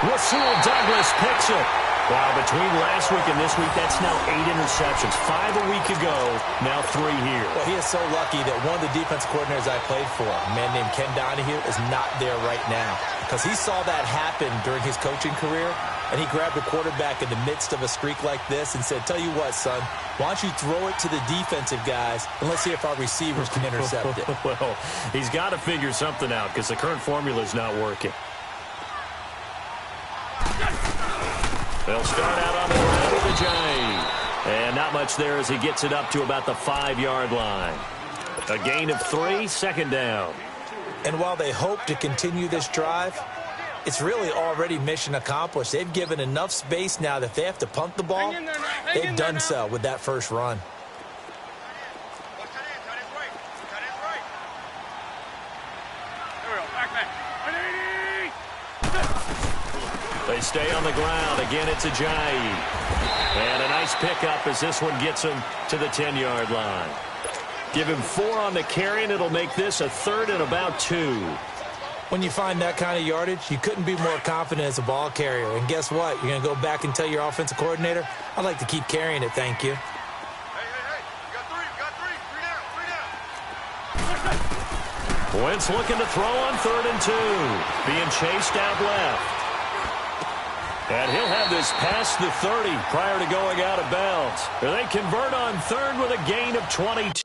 S2: Rasul Douglas picks it. Wow, between last week and this week, that's now 8 interceptions. 5 a week ago, now 3 here.
S3: Well, he is so lucky that one of the defense coordinators I played for, a man named Ken Donahue, is not there right now. Because he saw that happen during his coaching career, and he grabbed the quarterback in the midst of a streak like this and said, tell you what, son, why don't you throw it to the defensive guys, and let's see if our receivers can intercept it.
S2: Well, he's got to figure something out because the current formula is not working. They'll start out on the ground with Ajayi. And not much there as he gets it up to about the 5-yard line. A gain of 3, 2nd down.
S3: And while they hope to continue this drive, it's really already mission accomplished. They've given enough space now that if they have to punt the ball, they've done so with that first run.
S2: They stay on the ground. Again, it's Ajayi. And a nice pickup as this one gets him to the 10-yard line. Give him 4 on the carry, and it'll make this a 3rd and about 2.
S3: When you find that kind of yardage, you couldn't be more confident as a ball carrier. And guess what? You're going to go back and tell your offensive coordinator, I'd like to keep carrying it, thank you.
S4: Hey. You got 3. 3 down.
S2: Wentz looking to throw on 3rd and 2. Being chased out left. And he'll have this past the 30 prior to going out of bounds. They convert on 3rd with a gain of 22.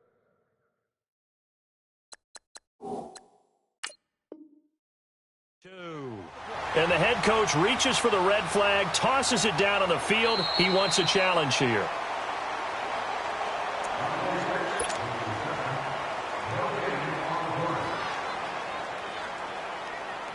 S2: And the head coach reaches for the red flag, tosses it down on the field. He wants a challenge here.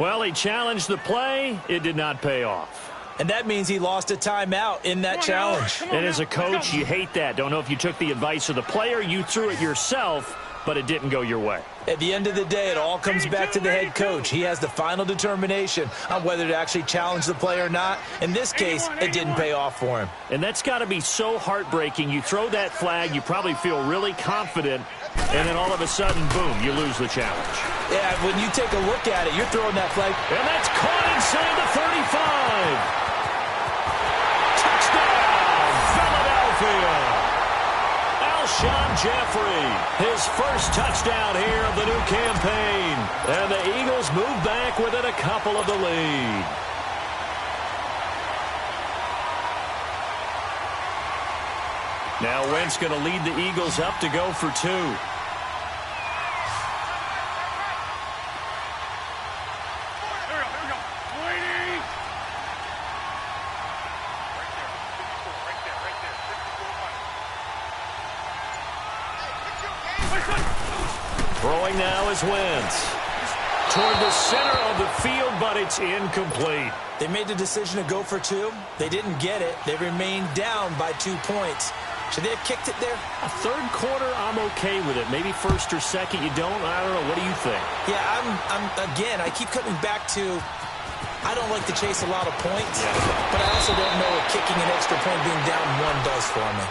S2: Well, he challenged the play. It did not pay off.
S3: And that means he lost a timeout in that challenge.
S2: And as a coach, you hate that. Don't know if you took the advice of the player, you threw it yourself, but it didn't go your way.
S3: At the end of the day, it all comes back to the head coach. He has the final determination on whether to actually challenge the play or not. In this case, it didn't pay off for him.
S2: And that's got to be so heartbreaking. You throw that flag, you probably feel really confident, and then all of a sudden, boom, you lose the challenge.
S3: Yeah, when you take a look at it, you're throwing that flag.
S2: And that's caught inside the 35. Touchdown, Philadelphia. Alshon Jeffrey, his first touchdown here of the new campaign. And the Eagles move back within a couple of the lead. Now Wentz going to lead the Eagles up to go for 2. Throwing now is Wentz. Toward the center of the field, but it's incomplete.
S3: They made the decision to go for 2. They didn't get it. They remained down by 2 points. Should they have kicked it there?
S2: A 3rd quarter, I'm okay with it. Maybe 1st or 2nd, you don't. I don't know. What do you think?
S3: Yeah, again, I keep coming back to I don't like to chase a lot of points, but I also don't know what kicking an extra point being down 1 does for me.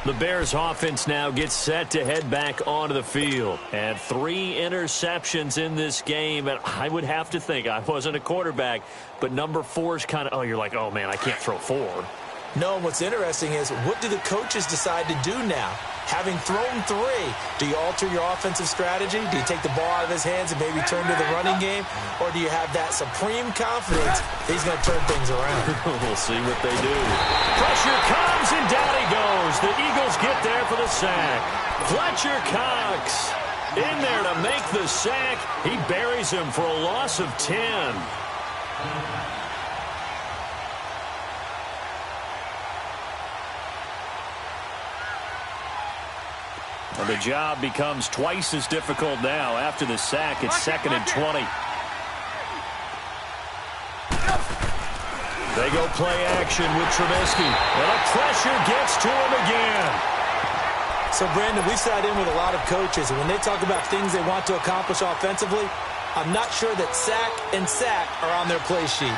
S2: The Bears offense now gets set to head back onto the field. And 3 interceptions in this game. And I would have to think, I wasn't a quarterback, but number 4 is kind of, you're like, oh, man, I can't throw 4.
S3: No, what's interesting is what do the coaches decide to do now? Having thrown 3, do you alter your offensive strategy? Do you take the ball out of his hands and maybe turn to the running game? Or do you have that supreme confidence that he's going to turn things around?
S2: We'll see what they do. Pressure comes, and down he goes. The Eagles get there for the sack. Fletcher Cox in there to make the sack. He buries him for a loss of 10. Well, the job becomes twice as difficult now. After the sack, it's 2nd and 20. They go play action with Trubisky. And the pressure gets to him again.
S3: So, Brandon, we sat in with a lot of coaches, and when they talk about things they want to accomplish offensively, I'm not sure that sack and sack are on their play sheet.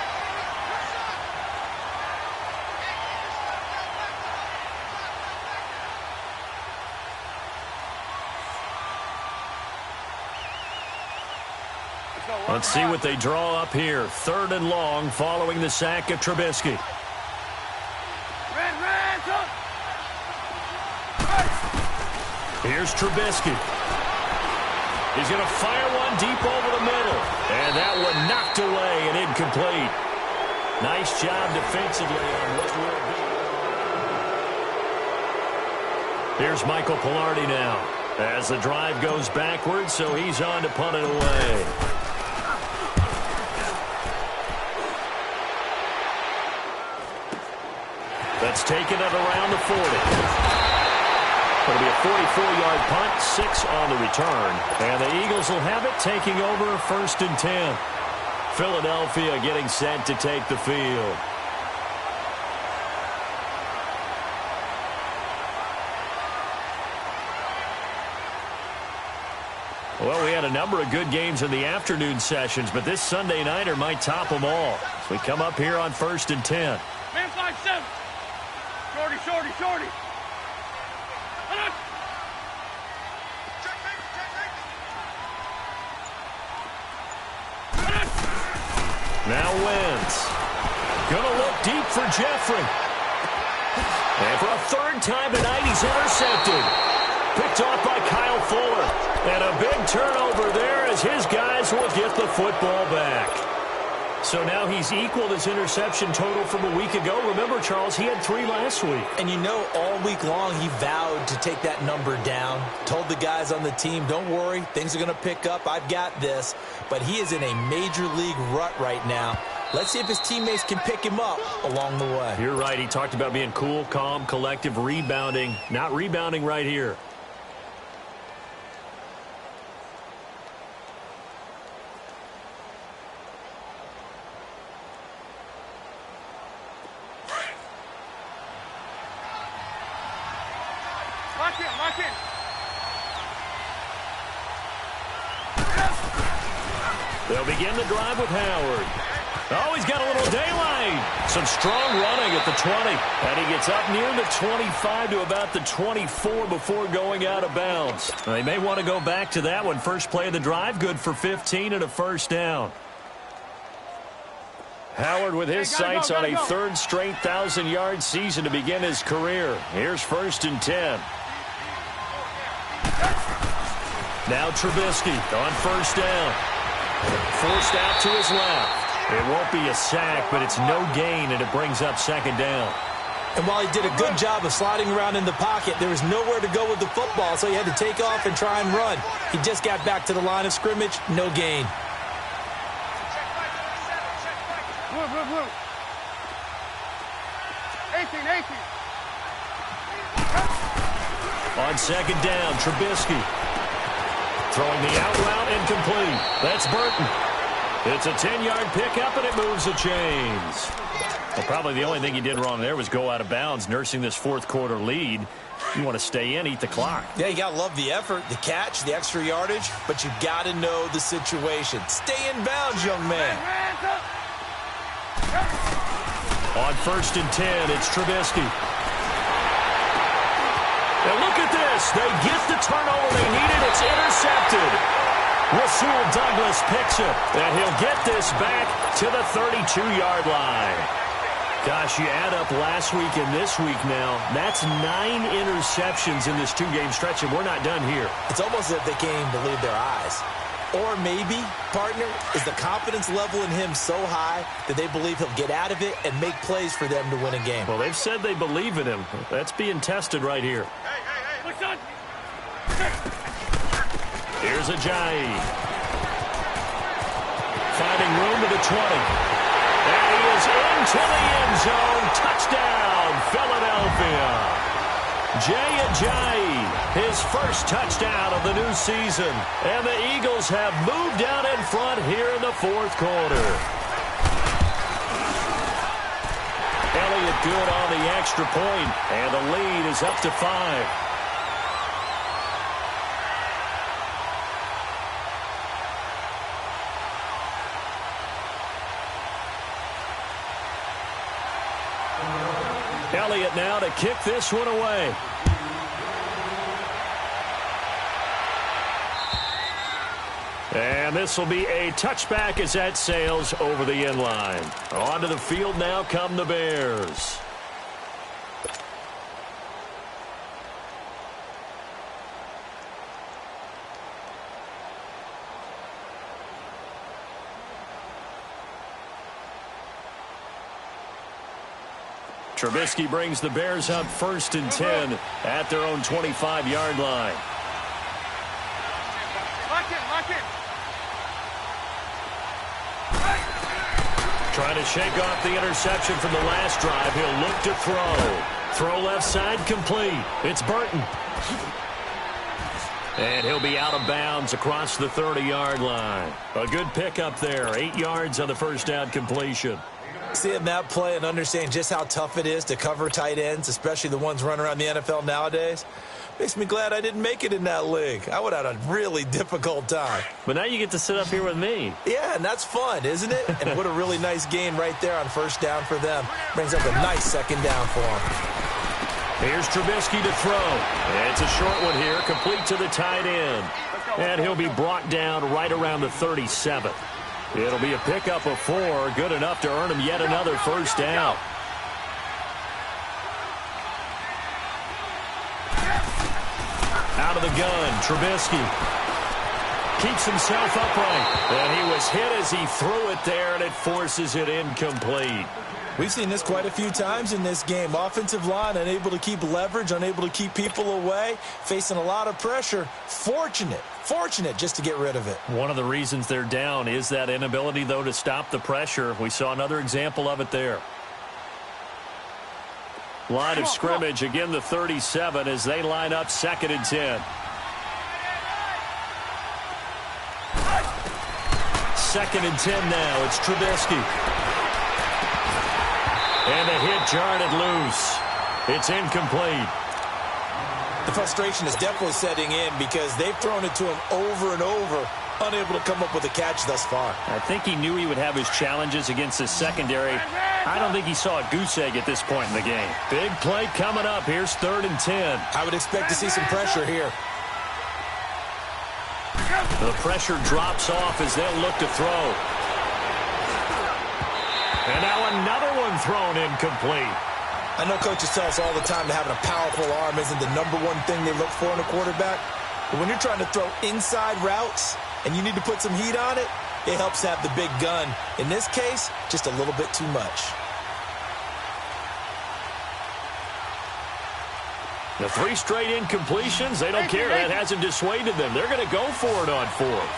S2: Let's see what they draw up here. 3rd and long following the sack of Trubisky. Here's Trubisky. He's going to fire one deep over the middle. And that one knocked away and incomplete. Nice job defensively on what will be. Here's Michael Pilardi now. As the drive goes backwards, so he's on to punt it away. That's taken at around the 40. It'll be a 44-yard punt, 6 on the return. And the Eagles will have it, taking over 1st and 10. Philadelphia getting set to take the field. Well, we had a number of good games in the afternoon sessions, but this Sunday nighter might top them all. We come up here on 1st and 10.
S4: Man 5-7. Shorty.
S2: Now Wentz. Gonna look deep for Jeffrey. And for a third time tonight, he's intercepted. Picked off by Kyle Fuller. And a big turnover there as his guys will get the football back. So now he's equaled his interception total from a week ago. Remember, Charles, he had 3 last week.
S3: And you know, all week long he vowed to take that number down. Told the guys on the team, don't worry, things are going to pick up. I've got this. But he is in a major league rut right now. Let's see if his teammates can pick him up along the way.
S2: You're right. He talked about being cool, calm, collective, rebounding. Not rebounding right here.
S4: Lock in.
S2: They'll begin the drive with Howard. Oh, he's got a little daylight. Some strong running at the 20. And he gets up near the 25 to about the 24 before going out of bounds. They may want to go back to that one. First play of the drive, good for 15 and a first down. Howard with his sights on a third straight 1,000-yard season to begin his career. Here's 1st and 10. Now Trubisky on 1st down. Forced out to his left. It won't be a sack, but it's no gain, and it brings up 2nd down.
S3: And while he did a good job of sliding around in the pocket, there was nowhere to go with the football, so he had to take off and try and run. He just got back to the line of scrimmage, no gain.
S4: Blue. 18.
S2: On 2nd down, Trubisky. Throwing the out route incomplete. That's Burton. It's a 10-yard pickup, and it moves the chains. Well, probably the only thing he did wrong there was go out of bounds, nursing this 4th quarter lead. You want to stay in, eat the clock.
S3: Yeah, you got to love the effort, the catch, the extra yardage, but you got to know the situation. Stay in bounds, young man.
S2: On 1st and 10, it's Trubisky. And look at this. They get the turnover they needed. It's intercepted. Rasul Douglas picks it, and he'll get this back to the 32-yard line. Gosh, you add up last week and this week now, that's 9 interceptions in this 2-game stretch, and we're not done here.
S3: It's almost as if they can't even believe their eyes. Or maybe, partner, is the confidence level in him so high that they believe he'll get out of it and make plays for them to win a game.
S2: Well, they've said they believe in him. That's being tested right here.
S4: What's on?
S2: Here's Ajayi. Finding room to the 20. And he is into the end zone. Touchdown, Philadelphia. Jay Ajayi, his first touchdown of the new season. And the Eagles have moved out in front here in the 4th quarter. Elliott good on the extra point, and the lead is up to 5. Elliott now to kick this one away. And this will be a touchback as that sails over the end line. Onto the field now come the Bears. Trubisky brings the Bears up 1st and 10 at their own 25-yard line.
S4: Lock in.
S2: Trying to shake off the interception from the last drive. He'll look to throw. Throw left side complete. It's Burton. And he'll be out of bounds across the 30-yard line. A good pickup there. 8 yards on the first down completion.
S3: Seeing that play and understanding just how tough it is to cover tight ends, especially the ones running around the NFL nowadays, makes me glad I didn't make it in that league. I would have had a really difficult time.
S2: But now you get to sit up here with me.
S3: Yeah, and that's fun, isn't it? And what a really nice gain right there on 1st down for them. Brings up a nice 2nd down for them.
S2: Here's Trubisky to throw. It's a short one here, complete to the tight end. And he'll be brought down right around the 37. It'll be a pickup of 4, good enough to earn him yet another first down. Out of the gun, Trubisky keeps himself upright, and he was hit as he threw it there, and it forces it incomplete.
S3: We've seen this quite a few times in this game. Offensive line unable to keep leverage, unable to keep people away, facing a lot of pressure. Fortunate just to get rid of it.
S2: One of the reasons they're down is that inability, though, to stop the pressure. We saw another example of it there. Line of scrimmage, again the 37 as they line up 2nd and 10. 2nd and 10 now. It's Trubisky. And a hit jarred it loose. It's incomplete.
S3: The frustration is definitely setting in because they've thrown it to him over and over, unable to come up with a catch thus far.
S2: I think he knew he would have his challenges against his secondary. I don't think he saw a goose egg at this point in the game. Big play coming up. Here's 3rd and 10.
S3: I would expect to see some pressure here.
S2: The pressure drops off as they'll look to throw. And now another one thrown incomplete.
S3: I know coaches tell us all the time that having a powerful arm isn't the #1 thing they look for in a quarterback. But when you're trying to throw inside routes and you need to put some heat on it, it helps have the big gun. In this case, just a little bit too much.
S2: The 3 straight incompletions, they don't care. That hasn't dissuaded them. They're going to go for it on 4th.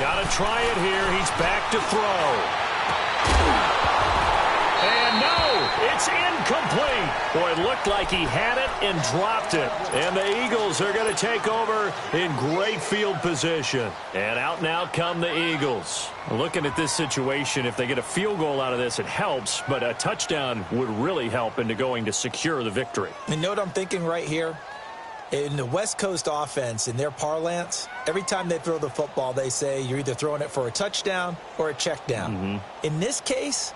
S2: Got to try it here. He's back to throw. And no, it's incomplete. Boy, it looked like he had it and dropped it. And the Eagles are going to take over in great field position. And out now come the Eagles. Looking at this situation, if they get a field goal out of this, it helps. But a touchdown would really help into going to secure the victory.
S3: You know what I'm thinking right here? In the West Coast offense, in their parlance, every time they throw the football, they say you're either throwing it for a touchdown or a check down. In this case,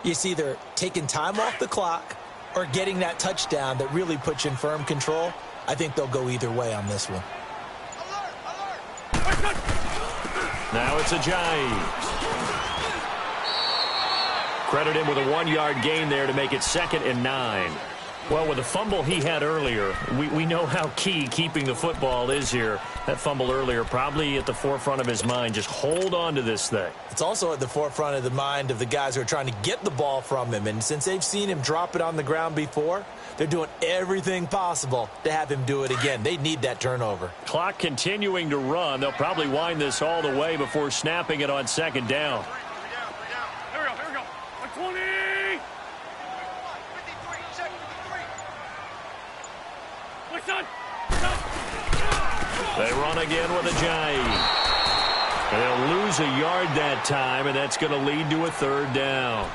S3: it's either taking time off the clock or getting that touchdown that really puts you in firm control. I think they'll go either way on this one.
S2: Now it's Ajayi. Credit him with a 1-yard gain there to make it 2nd and 9. Well, with the fumble he had earlier, we know how key keeping the football is here. That fumble earlier probably at the forefront of his mind. Just hold on to this thing.
S3: It's also at the forefront of the mind of the guys who are trying to get the ball from him. And since they've seen him drop it on the ground before, they're doing everything possible to have him do it again. They need that turnover.
S2: Clock continuing to run. They'll probably wind this all the way before snapping it on 2nd down.
S4: Here we go. 120.
S2: They run again with Ajayi. They'll lose a yard that time, and that's going to lead to a 3rd down.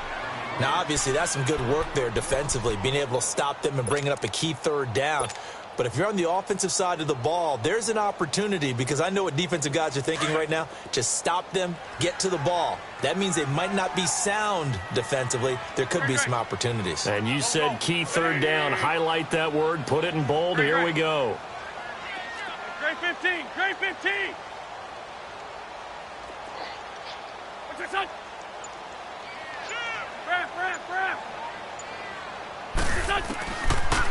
S3: Now, obviously, that's some good work there defensively, being able to stop them and bringing up a key 3rd down. But if you're on the offensive side of the ball, there's an opportunity, because I know what defensive guys are thinking right now. Just stop them, get to the ball. That means they might not be sound defensively. There could be some opportunities.
S2: And you said key 3rd down. Highlight that word. Put it in bold. Here we go.
S4: Grade 15. Grade 15. What's your son? Wrap.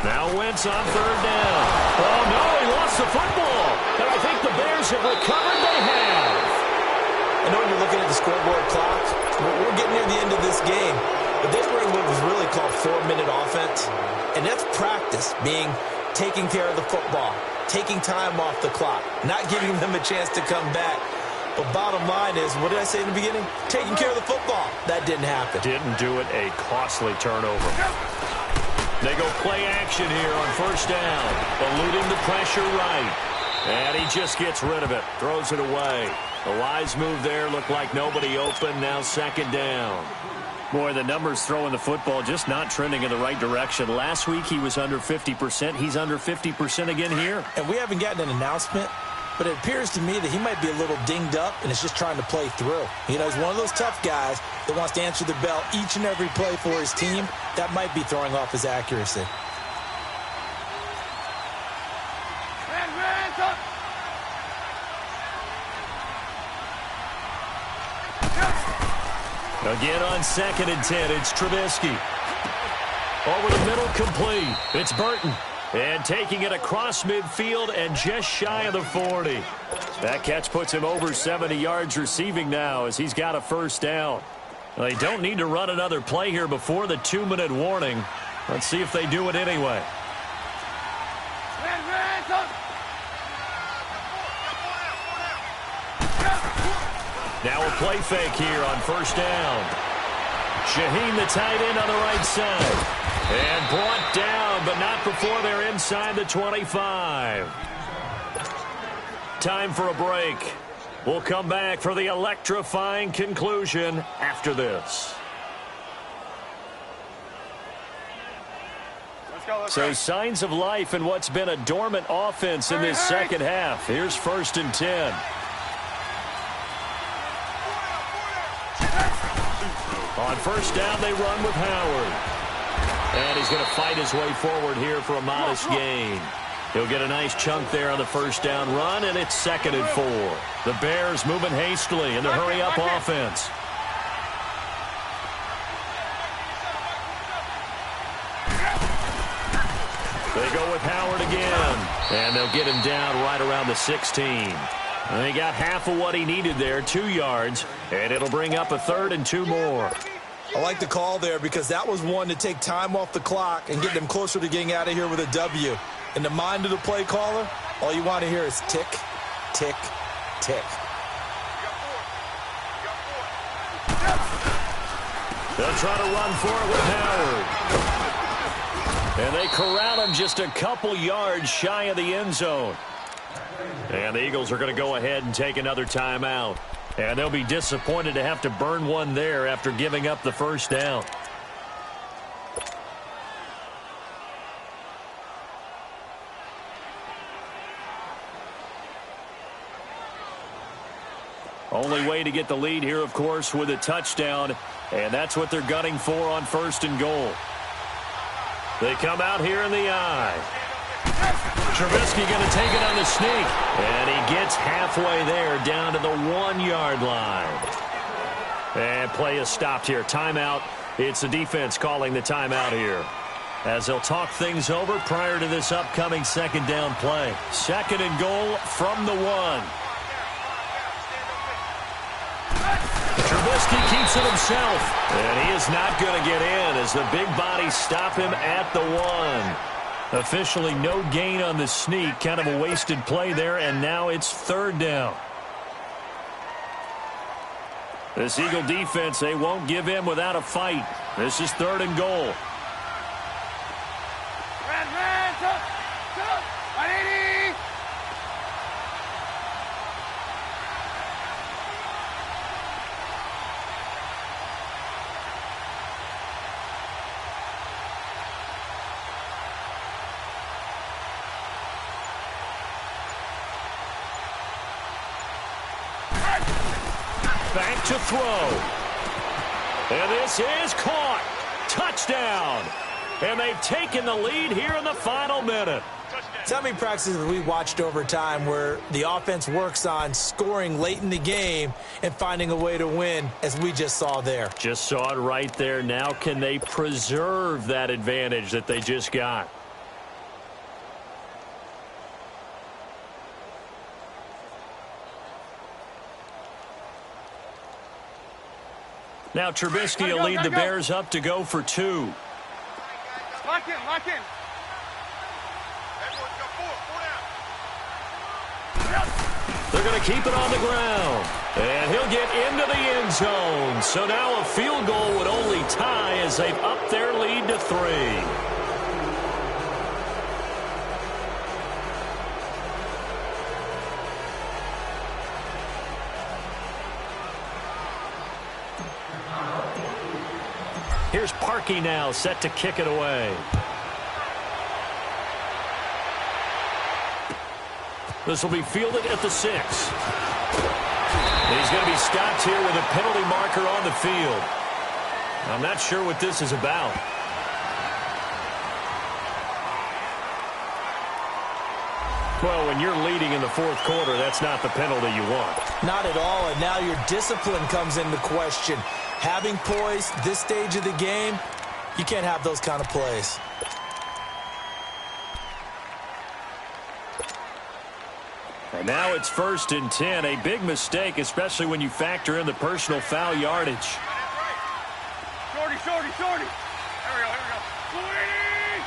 S2: Now Wentz on 3rd down. Oh, no, he lost the football. And I think the Bears have recovered. They have.
S3: I know when you're looking at the scoreboard clock, we're getting near the end of this game, but they were in what was really called 4-minute offense, and that's practice, being taking care of the football, taking time off the clock, not giving them a chance to come back. But bottom line is, what did I say in the beginning? Taking care of the football. That didn't happen.
S2: Didn't do it. A costly turnover. They go play action here on 1st down. Eluding the pressure right. And he just gets rid of it. Throws it away. The Lions move there. Look like nobody open. Now 2nd down. Boy, the numbers throwing the football just not trending in the right direction. Last week he was under 50%. He's under 50% again here.
S3: And we haven't gotten an announcement, but it appears to me that he might be a little dinged up and is just trying to play through. You know, he's one of those tough guys that wants to answer the bell each and every play for his team. That might be throwing off his accuracy.
S2: Again on 2nd and 10, it's Trubisky. Over the middle, complete. It's Burton. And taking it across midfield and just shy of the 40. That catch puts him over 70 yards receiving now as he's got a first down. They don't need to run another play here before the 2-minute warning. Let's see if they do it anyway. Now a play fake here on first down. Shaheen, the tight end, on the right side. And brought down, but not before they're inside the 25. Time for a break. We'll come back for the electrifying conclusion after this. So signs of life in what's been a dormant offense in this second half. Here's 1st and 10. On first down, they run with Howard. And he's going to fight his way forward here for a modest gain. He'll get a nice chunk there on the first down run, and it's 2nd and 4. The Bears moving hastily in the hurry-up offense. They go with Howard again, and they'll get him down right around the 16. And he got half of what he needed there, 2 yards, and it'll bring up a 3rd and 2 more.
S3: I like the call there because that was one to take time off the clock and get them closer to getting out of here with a W. In the mind of the play caller, all you want to hear is tick, tick, tick.
S2: They'll try to run for it with Howard. And they corral him just a couple yards shy of the end zone. And the Eagles are going to go ahead and take another timeout. And they'll be disappointed to have to burn one there after giving up the first down. Only way to get the lead here, of course, with a touchdown. And that's what they're gunning for on 1st and goal. They come out here in the eye. Trubisky going to take it on the sneak. And he gets halfway there down to the 1-yard line. And play is stopped here. Timeout. It's the defense calling the timeout here, as they'll talk things over prior to this upcoming 2nd down play. 2nd and goal from the 1. Trubisky keeps it himself, and he is not going to get in as the big bodies stop him at the 1. Officially no gain on the sneak, kind of a wasted play there, and now it's 3rd down. This Eagle defense, they won't give in without a fight. This is 3rd and goal. Back to throw. And this is caught. Touchdown. And they've taken the lead here in the final minute.
S3: How many practices have we watched over time where the offense works on scoring late in the game and finding a way to win, as we just saw there?
S2: Just saw it right there. Now can they preserve that advantage that they just got? Now Trubisky will lead the Bears up to go for 2.
S4: Lock in, lock in.
S2: They're going to keep it on the ground. And he'll get into the end zone. So now a field goal would only tie as they've upped their lead to 3. Here's Parkey now, set to kick it away. This will be fielded at the 6. He's going to be stopped here with a penalty marker on the field. I'm not sure what this is about. Well, when you're leading in the fourth quarter, that's not the penalty you want.
S3: Not at all, and now your discipline comes into question. Having poise this stage of the game, you can't have those kind of plays.
S2: And now it's 1st and 10. A big mistake, especially when you factor in the personal foul yardage.
S4: Shorty, shorty, shorty. Here we go. Sweet!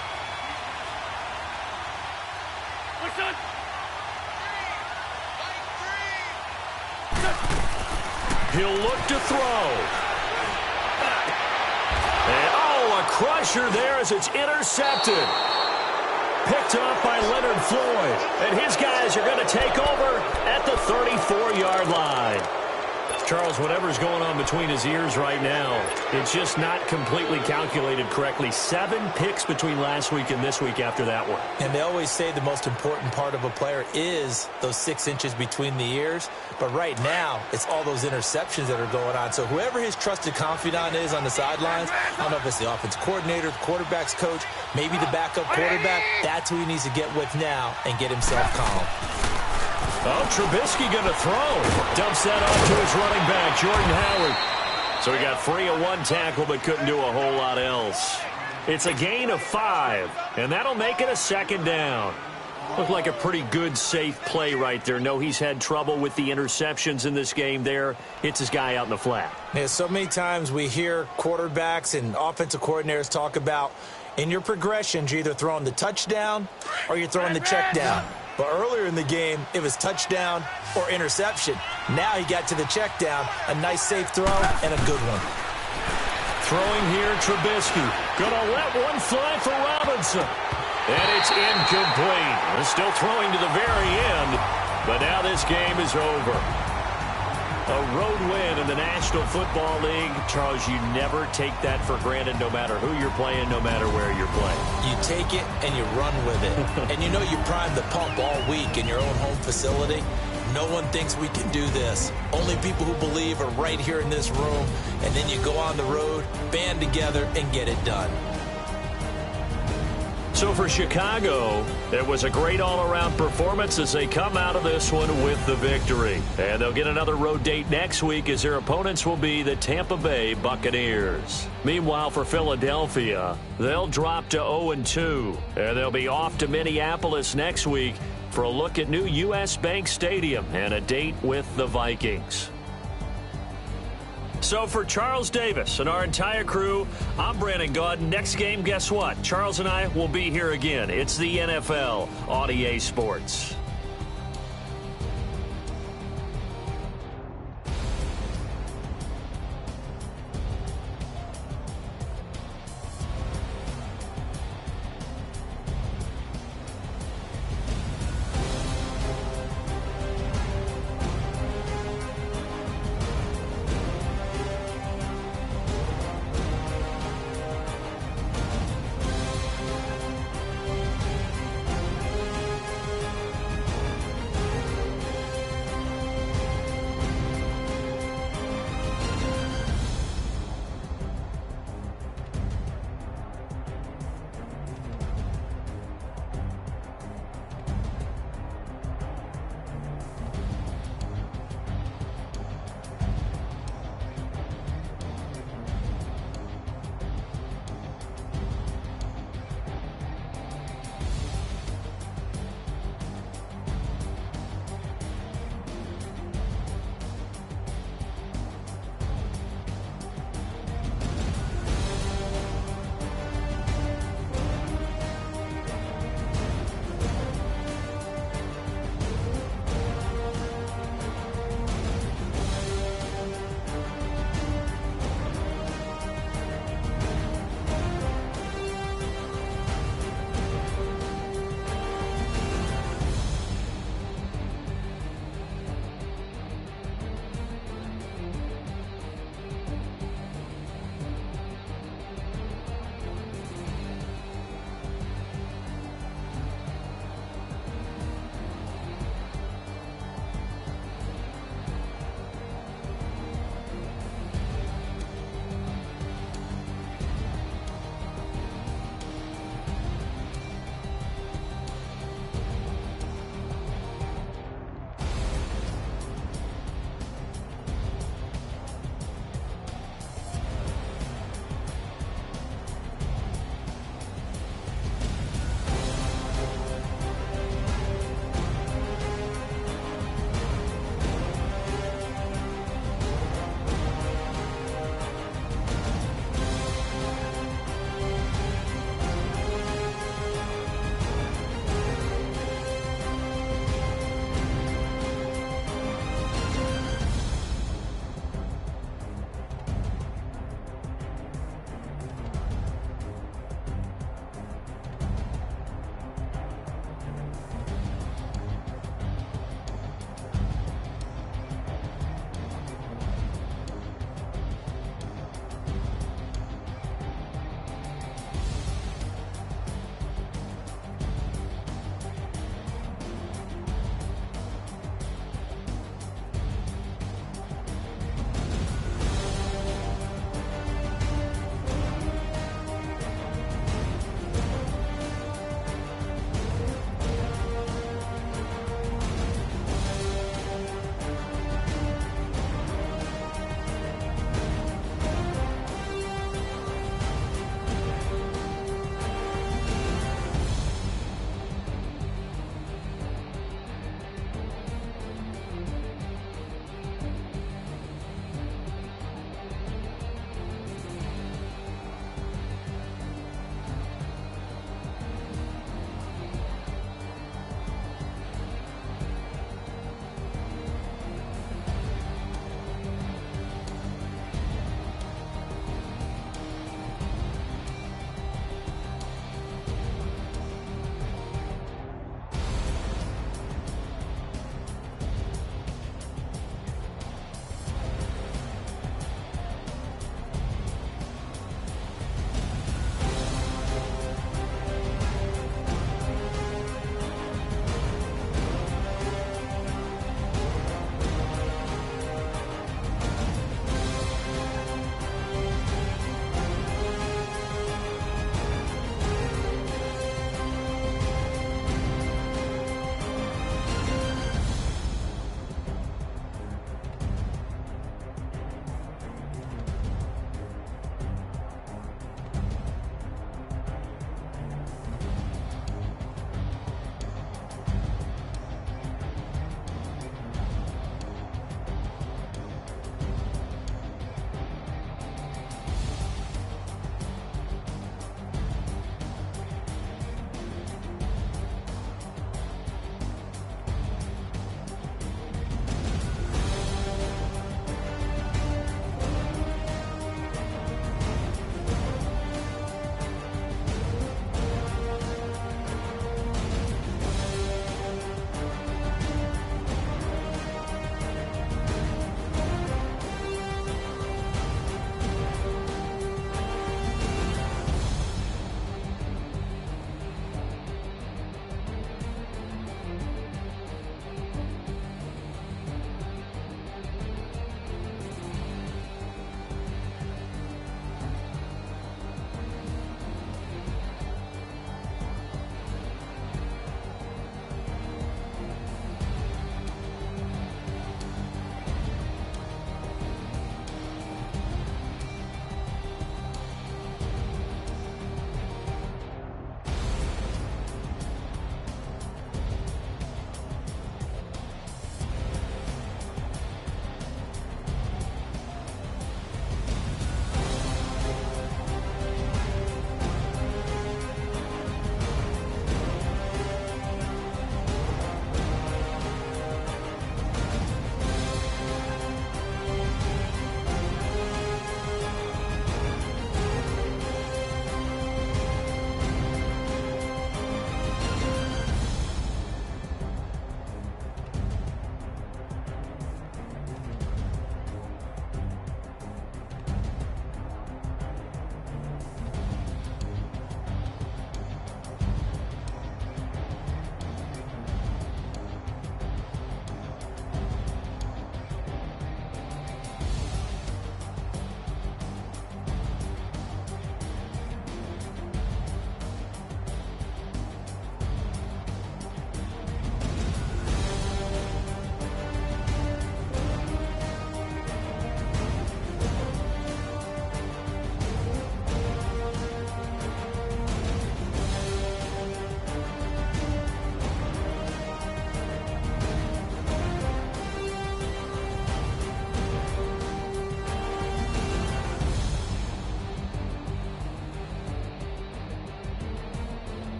S4: What's up?
S2: He'll look to throw. And, oh, a crusher there as it's intercepted. Picked up by Leonard Floyd. And his guys are going to take over at the 34-yard line. Charles, whatever's going on between his ears right now, it's just not completely calculated correctly. 7 picks between last week and this week after that one.
S3: And they always say the most important part of a player is those 6 inches between the ears. But right now, it's all those interceptions that are going on. So whoever his trusted confidant is on the sidelines, I don't know if it's the offense coordinator, the quarterback's coach, maybe the backup quarterback, that's who he needs to get with now and get himself calm.
S2: Oh, Trubisky going to throw. Dumps that off to his running back, Jordan Howard. So he got free of 1 tackle but couldn't do a whole lot else. It's a gain of 5, and that'll make it a 2nd down. Looked like a pretty good, safe play right there. No, he's had trouble with the interceptions in this game there. Hits his guy out in the flat.
S3: Yeah, so many times we hear quarterbacks and offensive coordinators talk about in your progressions, you're either throwing the touchdown or you're throwing the check down. But earlier in the game, it was touchdown or interception. Now he got to the check down, a nice safe throw, and a good one.
S2: Throwing here, Trubisky. Gonna let one fly for Robinson. And it's incomplete. Still throwing to the very end, but now this game is over. A road win in the National Football League. Charles, you never take that for granted no matter who you're playing, no matter where you're playing.
S3: You take it and you run with it. And you know you primed the pump all week in your own home facility. No one thinks we can do this. Only people who believe are right here in this room. And then you go on the road, band together, and get it done.
S2: So for Chicago, it was a great all-around performance as they come out of this one with the victory. And they'll get another road date next week as their opponents will be the Tampa Bay Buccaneers. Meanwhile, for Philadelphia, they'll drop to 0-2. And they'll be off to Minneapolis next week for a look at new U.S. Bank Stadium and a date with the Vikings. So for Charles Davis and our entire crew, I'm Brandon Gaudin. Next game, guess what? Charles and I will be here again. It's the NFL on EA Sports.